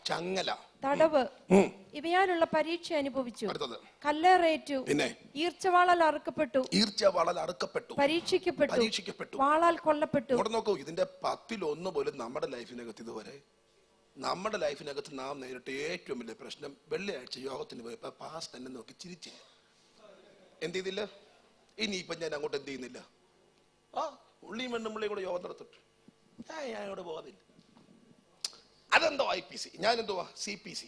ചങ്ങല, തടവ് ഇവയാലുള്ള പരീക്ഷ അനുഭവിച്ചു. കല്ലേറേറ്റു, ഈർച്ചവാളാൽ അറുക്കപ്പെട്ടു, പരീക്ഷിക്കപ്പെട്ടു, വാളാൽ കൊല്ലപ്പെട്ടു. നോക്കൂ, ഇതിന്റെ 10-1 പോലും നമ്മുടെ ലൈഫിനകത്ത് ഇതുവരെ നമ്മുടെ ലൈഫിനകത്ത് നാം നേരിട്ട് ഏറ്റവും വലിയ പ്രശ്നം. വെള്ളിയാഴ്ച യോഗത്തിന് പോയപ്പോ പാസ്റ്റ് എന്നെ നോക്കി ചിരിച്ചില്ല. എന്ത് ചെയ്തില്ല? ഇനിയിപ്പം ഞാൻ അങ്ങോട്ട് എന്ത് ചെയ്യുന്നില്ല? ഉള്ളിയും വെണ്ണുമ്പിള്ളിയും കൂടെ യോഗം നടത്തിട്ട് ഞാൻ അവിടെ പോകാതില്ല. അതെന്തോ IPC, ഞാൻ എന്തുവാ CPC.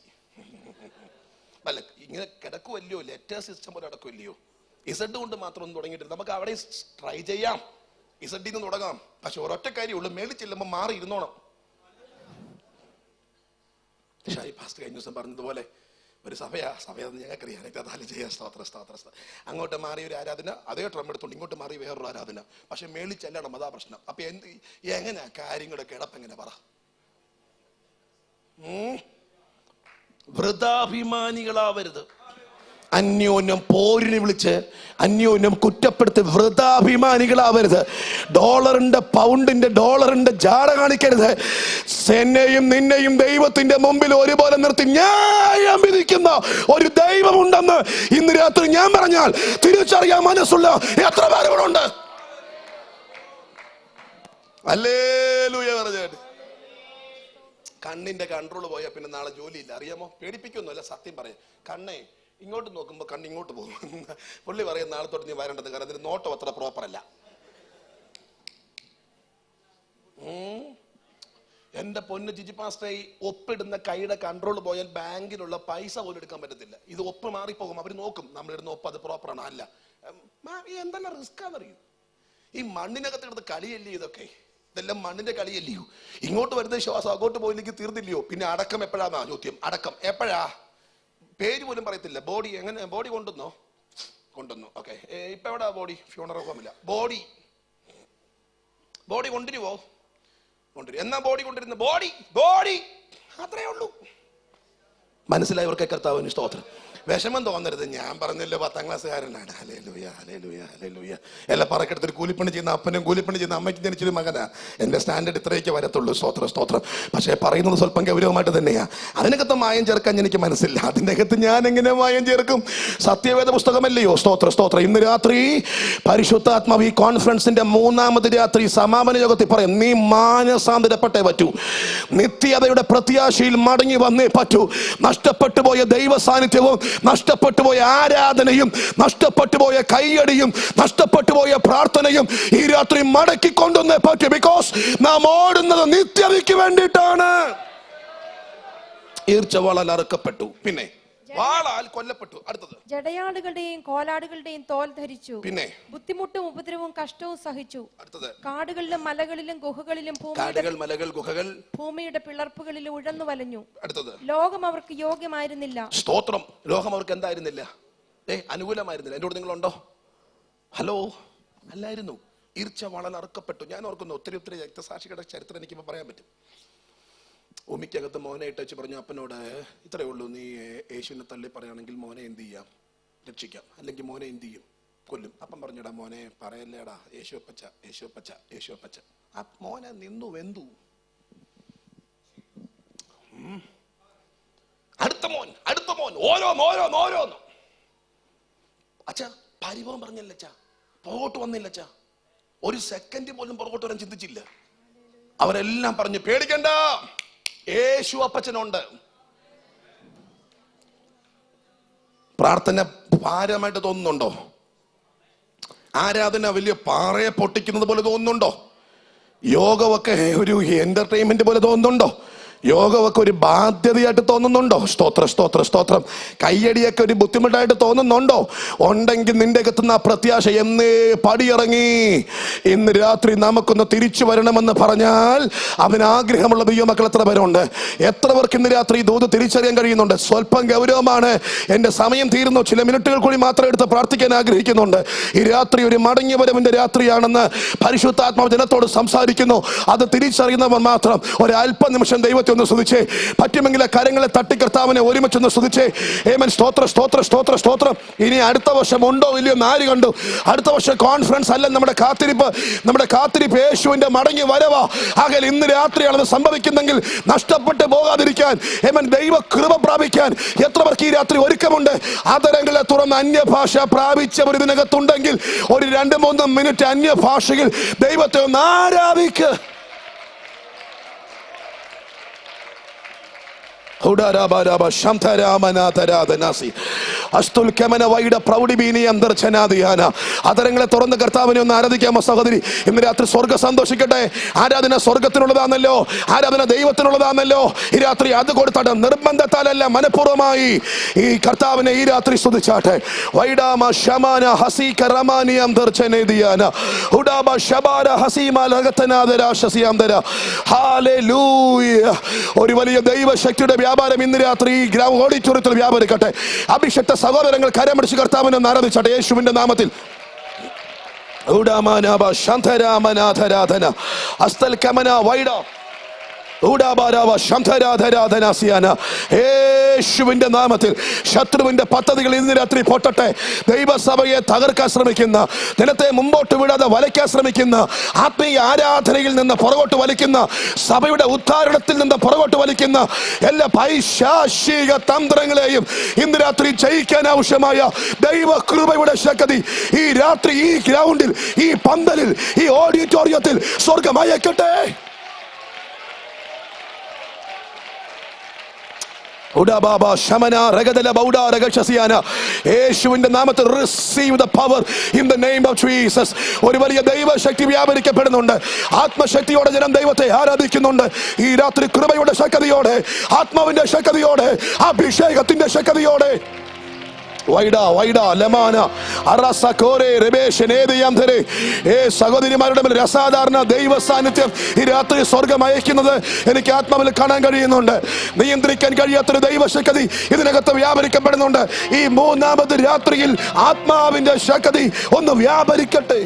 അല്ല, ഇങ്ങനെ കിടക്കുമല്ലയോ, ലെറ്റർ സിസ്റ്റം പോലെ കിടക്കുമല്ലയോ. ഇസഡ് കൊണ്ട് മാത്രം ഒന്നും തുടങ്ങിയിട്ടില്ല. നമുക്ക് അവിടെ ട്രൈ ചെയ്യാം, ഇസഡിൽ നിന്ന് തുടങ്ങാം. പക്ഷെ ഒരൊറ്റ കാര്യമുള്ളൂ, മേളിൽ ചെല്ലുമ്പോൾ മാറി ഇരുന്നോണം. ഷായി പാസ്റ്റ് കഴിഞ്ഞ ദിവസം പറഞ്ഞതുപോലെ ഒരു സഭയെന്ന് ഞങ്ങൾക്കറിയാം. രക്തത്താല് ചെയ്യാം. സ്തോത്ര. അങ്ങോട്ട് മാറിയ ഒരു ആരാധന, അതേ ട്രം എടുത്തോണ്ട് ഇങ്ങോട്ട് മാറി വേറൊരു ആരാധന. പക്ഷെ മേളിൽ ചെല്ലണം, അതാ പ്രശ്നം. അപ്പൊ എങ്ങനെയാ കാര്യങ്ങളുടെ കിടപ്പെങ്ങനെ പറ? വൃഥാഭിമാനികളാവരുത്. അന്യോന്യം പോരിനെ വിളിച്ച് അന്യോന്യം കുറ്റപ്പെടുത്തി വൃഥാഭിമാനികളാവരുത്. ഡോളറിന്റെ ജാട കാണിക്കരുത്. എന്നെയും നിന്നെയും ദൈവത്തിന്റെ മുമ്പിൽ ഒരുപോലെ നിർത്തി ന്യായം വിധിക്കുന്ന ഒരു ദൈവമുണ്ടെന്ന് ഇന്ന് രാത്രി ഞാൻ പറഞ്ഞാൽ തിരിച്ചറിയാൻ മനസ്സുള്ള എത്ര പേരുണ്ട്? ഹല്ലേലൂയ പറഞ്ഞാൽ കണ്ണിന്റെ കൺട്രോൾ പോയാൽ പിന്നെ നാളെ ജോലിയില്ല. അറിയാമോ? പേടിപ്പിക്കൊന്നുമല്ല, സത്യം പറയാം. കണ്ണേ ഇങ്ങോട്ട് നോക്കുമ്പോൾ കണ്ണ് ഇങ്ങോട്ട് പോകും. പുള്ളി പറയും നാളെ തൊട്ട് നീ വരേണ്ടത്, കാരണം ഇതിന് നോട്ടം അത്ര പ്രോപ്പർ അല്ല. എന്റെ പൊന്ന് ജിജി പാസ്റ്റേ, ഒപ്പിടുന്ന കൈയുടെ കൺട്രോൾ പോയാൽ ബാങ്കിലുള്ള പൈസ പോലും എടുക്കാൻ പറ്റത്തില്ല. ഇത് ഒപ്പ് മാറിപ്പോകും, അവർ നോക്കും നമ്മളിടുന്ന ഒപ്പ് അത് പ്രോപ്പറാണ്. അല്ല, എന്തെല്ലാം റിസ്ക് ആണെന്നറിയൂ. ഈ മണ്ണിനകത്ത് എടുത്ത് കളിയല്ലേ ഇതൊക്കെ? ഇതെല്ലാം മണ്ണിന്റെ കളിയല്ലയോ? ഇങ്ങോട്ട് വരുന്ന ശ്വാസം അങ്ങോട്ട് പോയില്ലെങ്കിൽ തീർന്നില്ലയോ? പിന്നെ അടക്കം എപ്പോഴാന്നാ ചോദ്യം. അടക്കം എപ്പോഴാ? പേര് പോലും പറയത്തില്ല. ബോഡി എങ്ങനെ? ബോഡി കൊണ്ടുവന്നു. ഓക്കെ, ഇപ്പൊ എവിടെ ബോഡി? ഫ്യൂണറൽ ഹോമില്ല. ബോഡി കൊണ്ടുവരുവോ? കൊണ്ടുവരും. എന്നാ ബോഡി കൊണ്ടിരുന്ന ബോഡി അത്രേ ഉള്ളൂ. മനസ്സിലായവർക്ക് കർത്താവിന് സ്തോത്രം. വിഷമം തോന്നരുത്. ഞാൻ പറഞ്ഞല്ലോ 10ാം ക്ലാസ്സുകാരനാണ്. ഹല്ലേലൂയ ഹല്ലേലൂയ ഹല്ലേലൂയ. എല്ലാം പറക്കെടുത്തൊരു കൂലിപ്പണി ചെയ്യുന്ന അപ്പനും കൂലിപ്പണി ചെയ്യുന്ന അമ്മയ്ക്ക് ജനിച്ചൊരു മകനാ. എന്റെ സ്റ്റാൻഡേർഡ് ഇത്രയൊക്കെ വരത്തുള്ളൂ. സ്തോത്രം. പക്ഷേ പറയുന്നത് സ്വല്പം ഗൗരവമായിട്ട് തന്നെയാ. അതിനകത്ത് മായം ചേർക്കാൻ എനിക്ക് മനസ്സില്ല. അതിൻ്റെ അകത്ത് ഞാൻ എങ്ങനെ മായം ചേർക്കും? സത്യവേദ പുസ്തകമല്ലയോ? സ്തോത്രം. ഇന്ന് രാത്രി പരിശുദ്ധാത്മാവ് ഈ കോൺഫറൻസിന്റെ 3ാമത് രാത്രി സമാപന യോഗത്തിൽ പറയും, നീ മാനസാന്തരപ്പെട്ടേ പറ്റൂ. നിത്യതയുടെ പ്രത്യാശയിൽ മടങ്ങി വന്നേ പറ്റൂ. നഷ്ടപ്പെട്ടു പോയ ദൈവ സാന്നിധ്യവും, നഷ്ടപ്പെട്ടു പോയ ആരാധനയും, നഷ്ടപ്പെട്ടു പോയ കൈയടിയും, നഷ്ടപ്പെട്ടു പോയ പ്രാർത്ഥനയും ഈ രാത്രി മടക്കി കൊണ്ടുവന്നേ പറ്റൂ. ബിക്കോസ് നാം ഓടുന്നത് നിത്യതയ്ക്ക് വേണ്ടിയിട്ടാണ്. ഈർച്ചവാളാൽ അറുക്കപ്പെട്ടു, പിന്നെ വാളാൽ കൊല്ലപ്പെട്ടു. അടുത്തത്, ജടയാടുകളുടെയും കോലാടുകളുടെയും തോൽ ധരിച്ചു. പിന്നെ ബുദ്ധിമുട്ടും ഉപദ്രവവും കഷ്ടവും സഹിച്ചു. അടുത്തത്, കാടുകളിലും മലകളിലും ഗുഹകളിലും ഗുഹകൾ ഭൂമിയുടെ പിളർപ്പുകളിലും ഉഴന്നു വലഞ്ഞു. അടുത്തത്, ലോകം അവർക്ക് യോഗ്യമായിരുന്നില്ല. സ്തോത്രം. ലോകം അവർക്ക് എന്തായിരുന്നില്ല? അനുകൂലമായിരുന്നില്ല. എന്നോട് നിങ്ങളുണ്ടോ? ഹലോ, അല്ലായിരുന്നു. ഈർച്ചവാളാൽ അറുക്കപ്പെട്ടു. ഞാൻ ഓർക്കുന്നു ഒത്തിരി രക്തസാക്ഷികളുടെ ചരിത്രം എനിക്കിപ്പോൾ പറയാൻ പറ്റും. ഉമിക്കകത്ത് മോനെ ഇട്ട് വെച്ച് പറഞ്ഞു അപ്പനോട്, ഇത്രയേ ഉള്ളൂ, നീ യേശുവിനെ തള്ളി പറയുകയാണെങ്കിൽ മോനെ എന്ത് ചെയ്യാം? രക്ഷിക്കാം. അല്ലെങ്കിൽ മോനെ എന്ത് ചെയ്യും? കൊല്ലും. അപ്പം പറഞ്ഞടാ മോനെ പറയല്ലേടാ, യേശുവപ്പച്ച. ആ മോനെ നിന്നു വെന്തു. അടുത്ത മോൻ ഓരോന്ന്. അച്ഛാ പരിഭവം പറഞ്ഞല്ലേ അച്ഛാ, പുറകോട്ട് വന്നില്ല അച്ഛാ. ഒരു സെക്കൻഡ് പോലും പുറകോട്ട് വരാൻ ചിന്തിച്ചില്ല. അവരെല്ലാം പറഞ്ഞു പേടിക്കണ്ട, യേശു അപ്പച്ചനുണ്ട്. പ്രാർത്ഥന ഭാരമായിട്ട് തോന്നുന്നുണ്ടോ? ആരാധന വലിയ പാറയെ പൊട്ടിക്കുന്നത് പോലെ തോന്നുന്നുണ്ടോ? യോഗമൊക്കെ ഒരു എന്റർടൈൻമെന്റ് പോലെ തോന്നുന്നുണ്ടോ? യോഗമൊക്കെ ഒരു ബാധ്യതയായിട്ട് തോന്നുന്നുണ്ടോ? സ്തോത്രം. കയ്യടിയൊക്കെ ഒരു ബുദ്ധിമുട്ടായിട്ട് തോന്നുന്നുണ്ടോ? ഉണ്ടെങ്കിൽ നിന്റെ അകത്തുന്ന പ്രത്യാശ എന്നേ പടിയിറങ്ങി. ഇന്ന് രാത്രി നമുക്കൊന്ന് തിരിച്ചു വരണമെന്ന് പറഞ്ഞാൽ അവന് ആഗ്രഹമുള്ള ദൈവമക്കൾ എത്ര പേരുണ്ട്? എത്ര പേർക്ക് ഇന്ന് രാത്രി ദൂത് തിരിച്ചറിയാൻ കഴിയുന്നുണ്ട്? സ്വല്പം ഗൗരവമാണ്. എന്റെ സമയം തീരുന്നു. ചില മിനിറ്റുകൾ കൂടി മാത്രം എടുത്ത് പ്രാർത്ഥിക്കാൻ ആഗ്രഹിക്കുന്നുണ്ട്. ഈ രാത്രി ഒരു മടങ്ങി വരവിന്റെ രാത്രിയാണെന്ന് പരിശുദ്ധാത്മാവ് ജനത്തോട് സംസാരിക്കുന്നു. അത് തിരിച്ചറിയുന്നവർ മാത്രം ഒരു അല്പനിമിഷം ദൈവത്തെ ഒന്ന് സ്തുതിച്ചേ. പറ്റുമെങ്കിൽ കരങ്ങളെ തട്ടി കർത്താവിനെ ഒരുമിച്ചൊന്ന് സ്തുതിച്ചേ. ആമേൻ. സ്തോത്രം. ഇനി അടുത്ത വർഷം ഉണ്ടോ ഇല്ലയോ നാല് കണ്ടു. അടുത്ത വർഷം കോൺഫറൻസ് അല്ല നമ്മുടെ കാത്തിരിപ്പ് യേശുവിന്റെ മടങ്ങി വരവാ. ആകെ ഇന്ന് രാത്രിയാണ് സംഭവിക്കുന്നെങ്കിൽ നഷ്ടപ്പെട്ടു പോകാതിരിക്കാൻ, ആമേൻ, ദൈവ കൃപ പ്രാപിക്കാൻ എത്ര പേർക്ക് ഈ രാത്രി ഒരുക്കമുണ്ട്? ആദരങ്ങളെ തുറന്ന് അന്യഭാഷ പ്രാപിച്ചവർ ഇതിനകത്തുണ്ടെങ്കിൽ ഒരു 2-3 മിനിറ്റ് അന്യഭാഷയിൽ ദൈവത്തെ ഒന്ന് ആരാധിക്ക്. അതരങ്ങളെ തുറന്ന് കർത്താവിനെ ഒന്ന് ആരാധിക്കാമോ സഹോദരി? ഇന്ന് രാത്രി സ്വർഗ്ഗം സന്തോഷിക്കട്ടെ. ആരാധന സ്വർഗത്തിനുള്ളതാണല്ലോ, ആരാധന ദൈവത്തിനുള്ളതാണല്ലോ. ഈ രാത്രി അത് കൊടുത്താട്ടെ, നിർബന്ധത്താലല്ല, മനഃപൂർവ്വമായി ഈ കർത്താവിനെ ഈ രാത്രി സ്തുതിച്ചാട്ടെ. ഒരു വലിയ ദൈവശക്തിയുടെ വ്യാപാരം ഇന്ന് രാത്രി ഈ ഓഡിറ്റോറിയത്തിൽ വ്യാപരിക്കട്ടെ. അഭിഷക്ത സഹോദരങ്ങൾ കരമടിച്ച് കർത്താവിനെ ആരാധിച്ചട്ടെ യേശുവിന്റെ നാമത്തിൽ. യേശുവിന്റെ നാമത്തിൽ ശത്രുവിന്റെ പദ്ധതികൾ ഇന്ന് രാത്രി പൊട്ടട്ടെ. ദൈവസഭയെ തകർക്കാൻ ശ്രമിക്കുന്ന, ജനത്തെ മുമ്പോട്ട് വിടാതെ വലയ്ക്കാൻ ശ്രമിക്കുന്ന, ആത്മീയ ആരാധനയിൽ നിന്ന് പുറകോട്ട് വലിക്കുന്ന, സഭയുടെ ഉദ്ധാരണത്തിൽ നിന്ന് പുറകോട്ട് വലിക്കുന്ന എല്ലാ പൈശാചിക തന്ത്രങ്ങളെയും ഇന്ന് രാത്രി ജയിക്കാൻ ആവശ്യമായ ദൈവ കൃപയുടെ ശക്തി ഈ രാത്രി ഈ ഗ്രൗണ്ടിൽ, ഈ പന്തലിൽ, ഈ ഓഡിറ്റോറിയത്തിൽ സ്വർഗ്ഗം അയക്കട്ടെ. യേശുവിന്റെ നാമത്തിൽ receive the power in the name of Jesus. ഒരു വലിയ ദൈവശക്തി വ്യാപരിക്കപ്പെടുന്നുണ്ട്. ആത്മശക്തിയോടെ ജനം ദൈവത്തെ ആരാധിക്കുന്നുണ്ട്. ഈ രാത്രി കൃപയുടെ ശക്തിയോടെ, ആത്മാവിന്റെ ശക്തിയോടെ, അഭിഷേകത്തിന്റെ ശക്തിയോടെ. സഹോദരിമാരുടെ മേൽ അസാധാരണ ദൈവ സാന്നിധ്യം ഈ രാത്രി സ്വർഗം അയക്കുന്നത് എനിക്ക് ആത്മാവിൽ കാണാൻ കഴിയുന്നുണ്ട്. നിയന്ത്രിക്കാൻ കഴിയാത്തൊരു ദൈവശക്തി ഇതിനകത്ത് വ്യാപരിക്കപ്പെടുന്നുണ്ട്. ഈ മൂന്നാമത് രാത്രിയിൽ ആത്മാവിന്റെ ശക്തി ഒന്ന് വ്യാപരിക്കട്ടെ.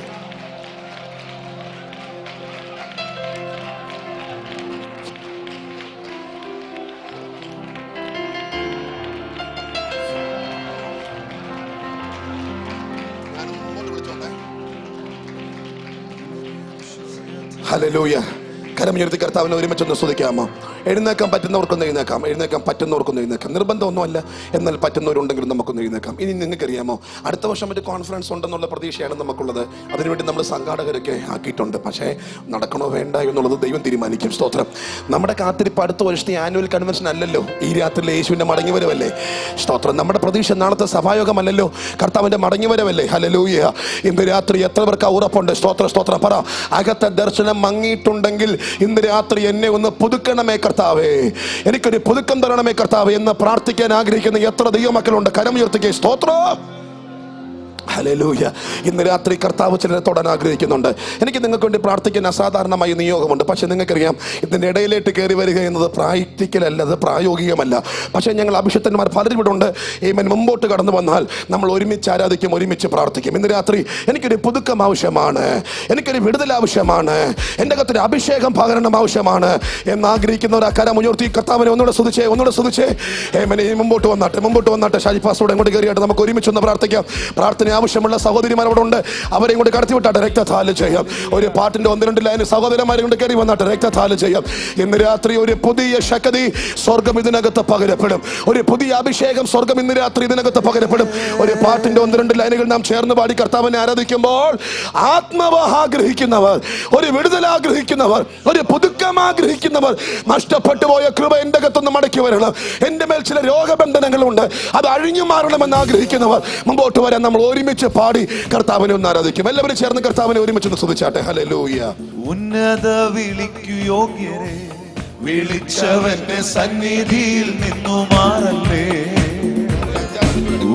ഹല്ലേലൂയ. കരമുയർത്തി കർത്താവിനെ ഒരുമിച്ചൊന്ന് സ്തുതിക്കാമോ? എഴുന്നേക്കാൻ പറ്റുന്നവർക്കൊന്ന് എഴുന്നേക്കാം. എഴുന്നേക്കാൻ പറ്റുന്നവർക്കൊന്ന് എഴുന്നേക്കാം. നിർബന്ധമൊന്നുമല്ല, എന്നാൽ പറ്റുന്നവരുണ്ടെങ്കിലും നമുക്കൊന്ന് എഴുന്നേക്കാം. ഇനി നിങ്ങൾക്കറിയാമോ, അടുത്ത വർഷം ഒരു കോൺഫറൻസ് ഉണ്ടെന്നുള്ള പ്രതീക്ഷയാണ് നമുക്കുള്ളത്. അതിനുവേണ്ടി നമ്മൾ സംഘാടകരൊക്കെ ആക്കിയിട്ടുണ്ട്. പക്ഷേ നടക്കണോ വേണ്ട എന്നുള്ളത് ദൈവം തീരുമാനിക്കും. സ്തോത്രം. നമ്മുടെ കാത്തിരിപ്പ് അടുത്ത വർഷത്തെ ആനുവൽ കൺവെൻഷൻ അല്ലല്ലോ, ഈ രാത്രിയിലെ യേശുവിന്റെ മടങ്ങിവരവല്ലേ. സ്തോത്രം. നമ്മുടെ പ്രതീക്ഷ നാളത്തെ സഭായോഗമല്ലല്ലോ, കർത്താവിന്റെ മടങ്ങിവരവല്ലേ. ഹല്ലേലൂയ. ഇന്ന് രാത്രി എത്ര പേർക്ക് ഉറപ്പുണ്ട്? സ്തോത്രം, സ്തോത്രം. പറ. അകത്തെ ദർശനം മങ്ങിയിട്ടുണ്ടെങ്കിൽ ഇന്ന് രാത്രി എന്നെ ഒന്ന് പുതുക്കണമേ കർത്താവേ, എനിക്കൊരു പുതുക്കം തരണമേ കർത്താവേ എന്ന് പ്രാർത്ഥിക്കാൻ ആഗ്രഹിക്കുന്ന എത്ര ദൈവമക്കളുണ്ട്? കരമുയർത്തിക്കേ. സ്തോത്രം. ഹല്ലേലൂയ. ഇന്ന് രാത്രി കർത്താവ് ചിലരെ തൊടാൻ ആഗ്രഹിക്കുന്നുണ്ട്. എനിക്ക് നിങ്ങൾക്ക് വേണ്ടി പ്രാർത്ഥിക്കാൻ അസാധാരണമായ നിയോഗമുണ്ട്. പക്ഷെ നിങ്ങൾക്കറിയാം, ഇതിൻ്റെ ഇടയിലേക്ക് കയറി വരിക എന്നത് പ്രാക്ടിക്കൽ അല്ല, അത് പ്രായോഗികമല്ല. പക്ഷേ ഞങ്ങൾ അഭിഷിക്തന്മാർ പലരും ഇവിടെ ഉണ്ട്. മുമ്പോട്ട് കടന്നു വന്നാൽ നമ്മൾ ഒരുമിച്ച് ആരാധിക്കും, ഒരുമിച്ച് പ്രാർത്ഥിക്കും. ഇന്ന് രാത്രി എനിക്കൊരു പുതുക്കം ആവശ്യമാണ്, എനിക്കൊരു വിടുതൽ ആവശ്യമാണ്, എൻ്റെ അകത്തൊരു അഭിഷേകം പകരണം ആവശ്യമാണ് എന്നാഗ്രഹിക്കുന്നവർ ആ കരം ഉയർത്തി കർത്താവിനെ ഒന്നുകൂടെ സ്തുതിച്ചേ, ഒന്നുകൂടെ സ്തുതിച്ചേ. മുമ്പോട്ട് വന്നാട്ടെ. ഷാജി പാസ്റ്റോടെ അങ്ങോട്ട് കയറിയായിട്ട് നമുക്ക് ഒരുമിച്ചൊന്ന് പ്രാർത്ഥിക്കാം. പ്രാർത്ഥന ആവശ്യമുള്ള സഹോദരിമാരോടുണ്ട്, അവരെയും കൊണ്ട് കടത്തി വിട്ടാട്ടെ. രക്തധാര ചെയ്യാം. ഒരു പാട്ടിന്റെ 1-2 ലൈൻ സഹോദരന്മാരെ കൊണ്ട് കയറി വന്നാട്ടെ. രക്തധാര ചെയ്യാം. ഇന്ന് രാത്രി ഒരു പുതിയ ശക്തി സ്വർഗം ഇതിനകത്ത് പകരപ്പെടും. ഒരു പുതിയ അഭിഷേകം സ്വർഗം ഇന്ന് രാത്രി ഇതിനകത്ത് പകരപ്പെടും. ഒരു പാട്ടിന്റെ 1-2 ലൈനുകൾ നാം ചേർന്ന് പാടി കർത്താവിനെ ആരാധിക്കുമ്പോൾ ആത്മാവ് ആഗ്രഹിക്കുന്നവർ, ഒരു വിടുതൽ ആഗ്രഹിക്കുന്നവർ, ഒരു പുതുക്കം ആഗ്രഹിക്കുന്നവർ, നഷ്ടപ്പെട്ടു പോയ കൃപ എന്റെ അകത്തൊന്ന് മടക്കി വരണം. എന്റെ മേൽ ചില രോഗബന്ധനങ്ങളുണ്ട്, അത് അഴിഞ്ഞു മാറണമെന്ന് ആഗ്രഹിക്കുന്നവർ മുമ്പോട്ട് വരാൻ നമ്മൾ ഒരുമിച്ച് പാടി കർത്താവിനെ ഒന്ന് ആരാധിക്കും. എല്ലാവരും ചേർന്ന് കർത്താവിനെ ഒരുമിച്ച് ഒന്ന് സ്തുതിച്ചാട്ടെ. ഹല്ലേലൂയ. ഉന്നത വിളിക്കു യോഗ്യരെ വിളിച്ചവന്റെ സന്നിധിയിൽ നിന്നു മാറല്ലേ.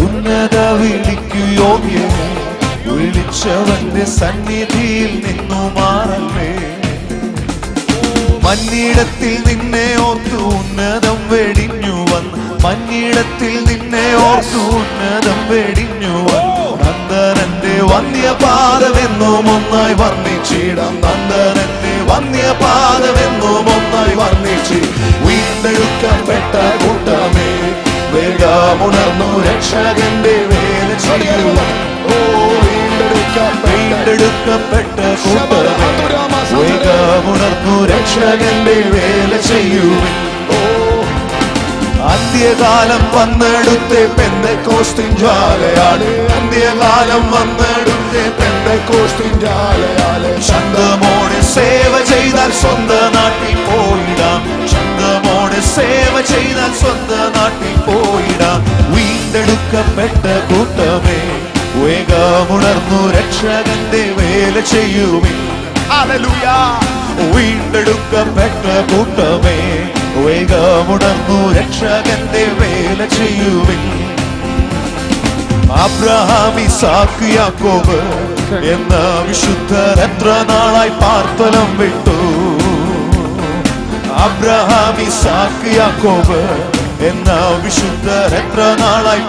ഉന്നത വിളിക്കു യോഗ്യരെ വിളിച്ചവന്റെ സന്നിധിയിൽ നിന്നു മാറല്ലേ. മന്നിടത്തിൽ നിന്നെ ഓർത്തു ഉന്നതം വെടിഞ്ഞു വന്ന്, മന്നിടത്തിൽ നിന്നെ ഓർത്തു ഉന്നതം വെടിഞ്ഞു വന്ന്, നന്ദനന്റെ വന്യപാദമെന്നും ഒന്നായി വർണ്ണിച്ചിടാം. നന്ദനന്റെ വന്യപാദമെന്നും ഒന്നായി വർണ്ണിച്ച് വീണ്ടെടുക്കപ്പെട്ട കൂട്ടമേ, വേഗമുണർന്നു രക്ഷകന്റെ വേല ചെയ്യുവാൻ. വീണ്ടെടുക്കപ്പെട്ട കൂട്ടമേ, വേഗമുണർന്നു രക്ഷകന്റെ വേല ചെയ്യുവാൻ. അന്ത്യകാലം വന്നെടുത്ത് പെന്തക്കോസ്തിൻ ജ്വാലയാണ്. അന്ത്യകാലം വന്നെടുത്ത് പെന്തക്കോസ്തിൻ ജ്വാലയാണ്. ശബ്ദമോടെ സേവ ചെയ്താൽ സ്വന്തം നാട്ടിൽ പോയിടാം. ശബ്ദമോടെ സേവ ചെയ്താൽ സ്വന്തം നാട്ടിൽ പോയിടാം. വീണ്ടെടുക്കപ്പെട്ട കൂട്ടമേ, വേഗമുണർന്നു രക്ഷകന്റെ വേല ചെയ്യുവിൻ. ഹല്ലേലൂയ. വീണ്ടെടുക്കപ്പെട്ട കൂട്ടമേ, വേഗമുണർന്നു രക്ഷകന്റെ വേല ചെയ്യുവിൻ. അബ്രഹാം, ഇസാക്ക്, യാക്കോബ് എന്ന വിശുദ്ധർ എത്ര നാളായി പാർത്തലം വിട്ടു. അബ്രഹാം, ഇസാക്ക്, യാക്കോബ് എന്ന വിശുദ്ധർ എത്ര നാളായി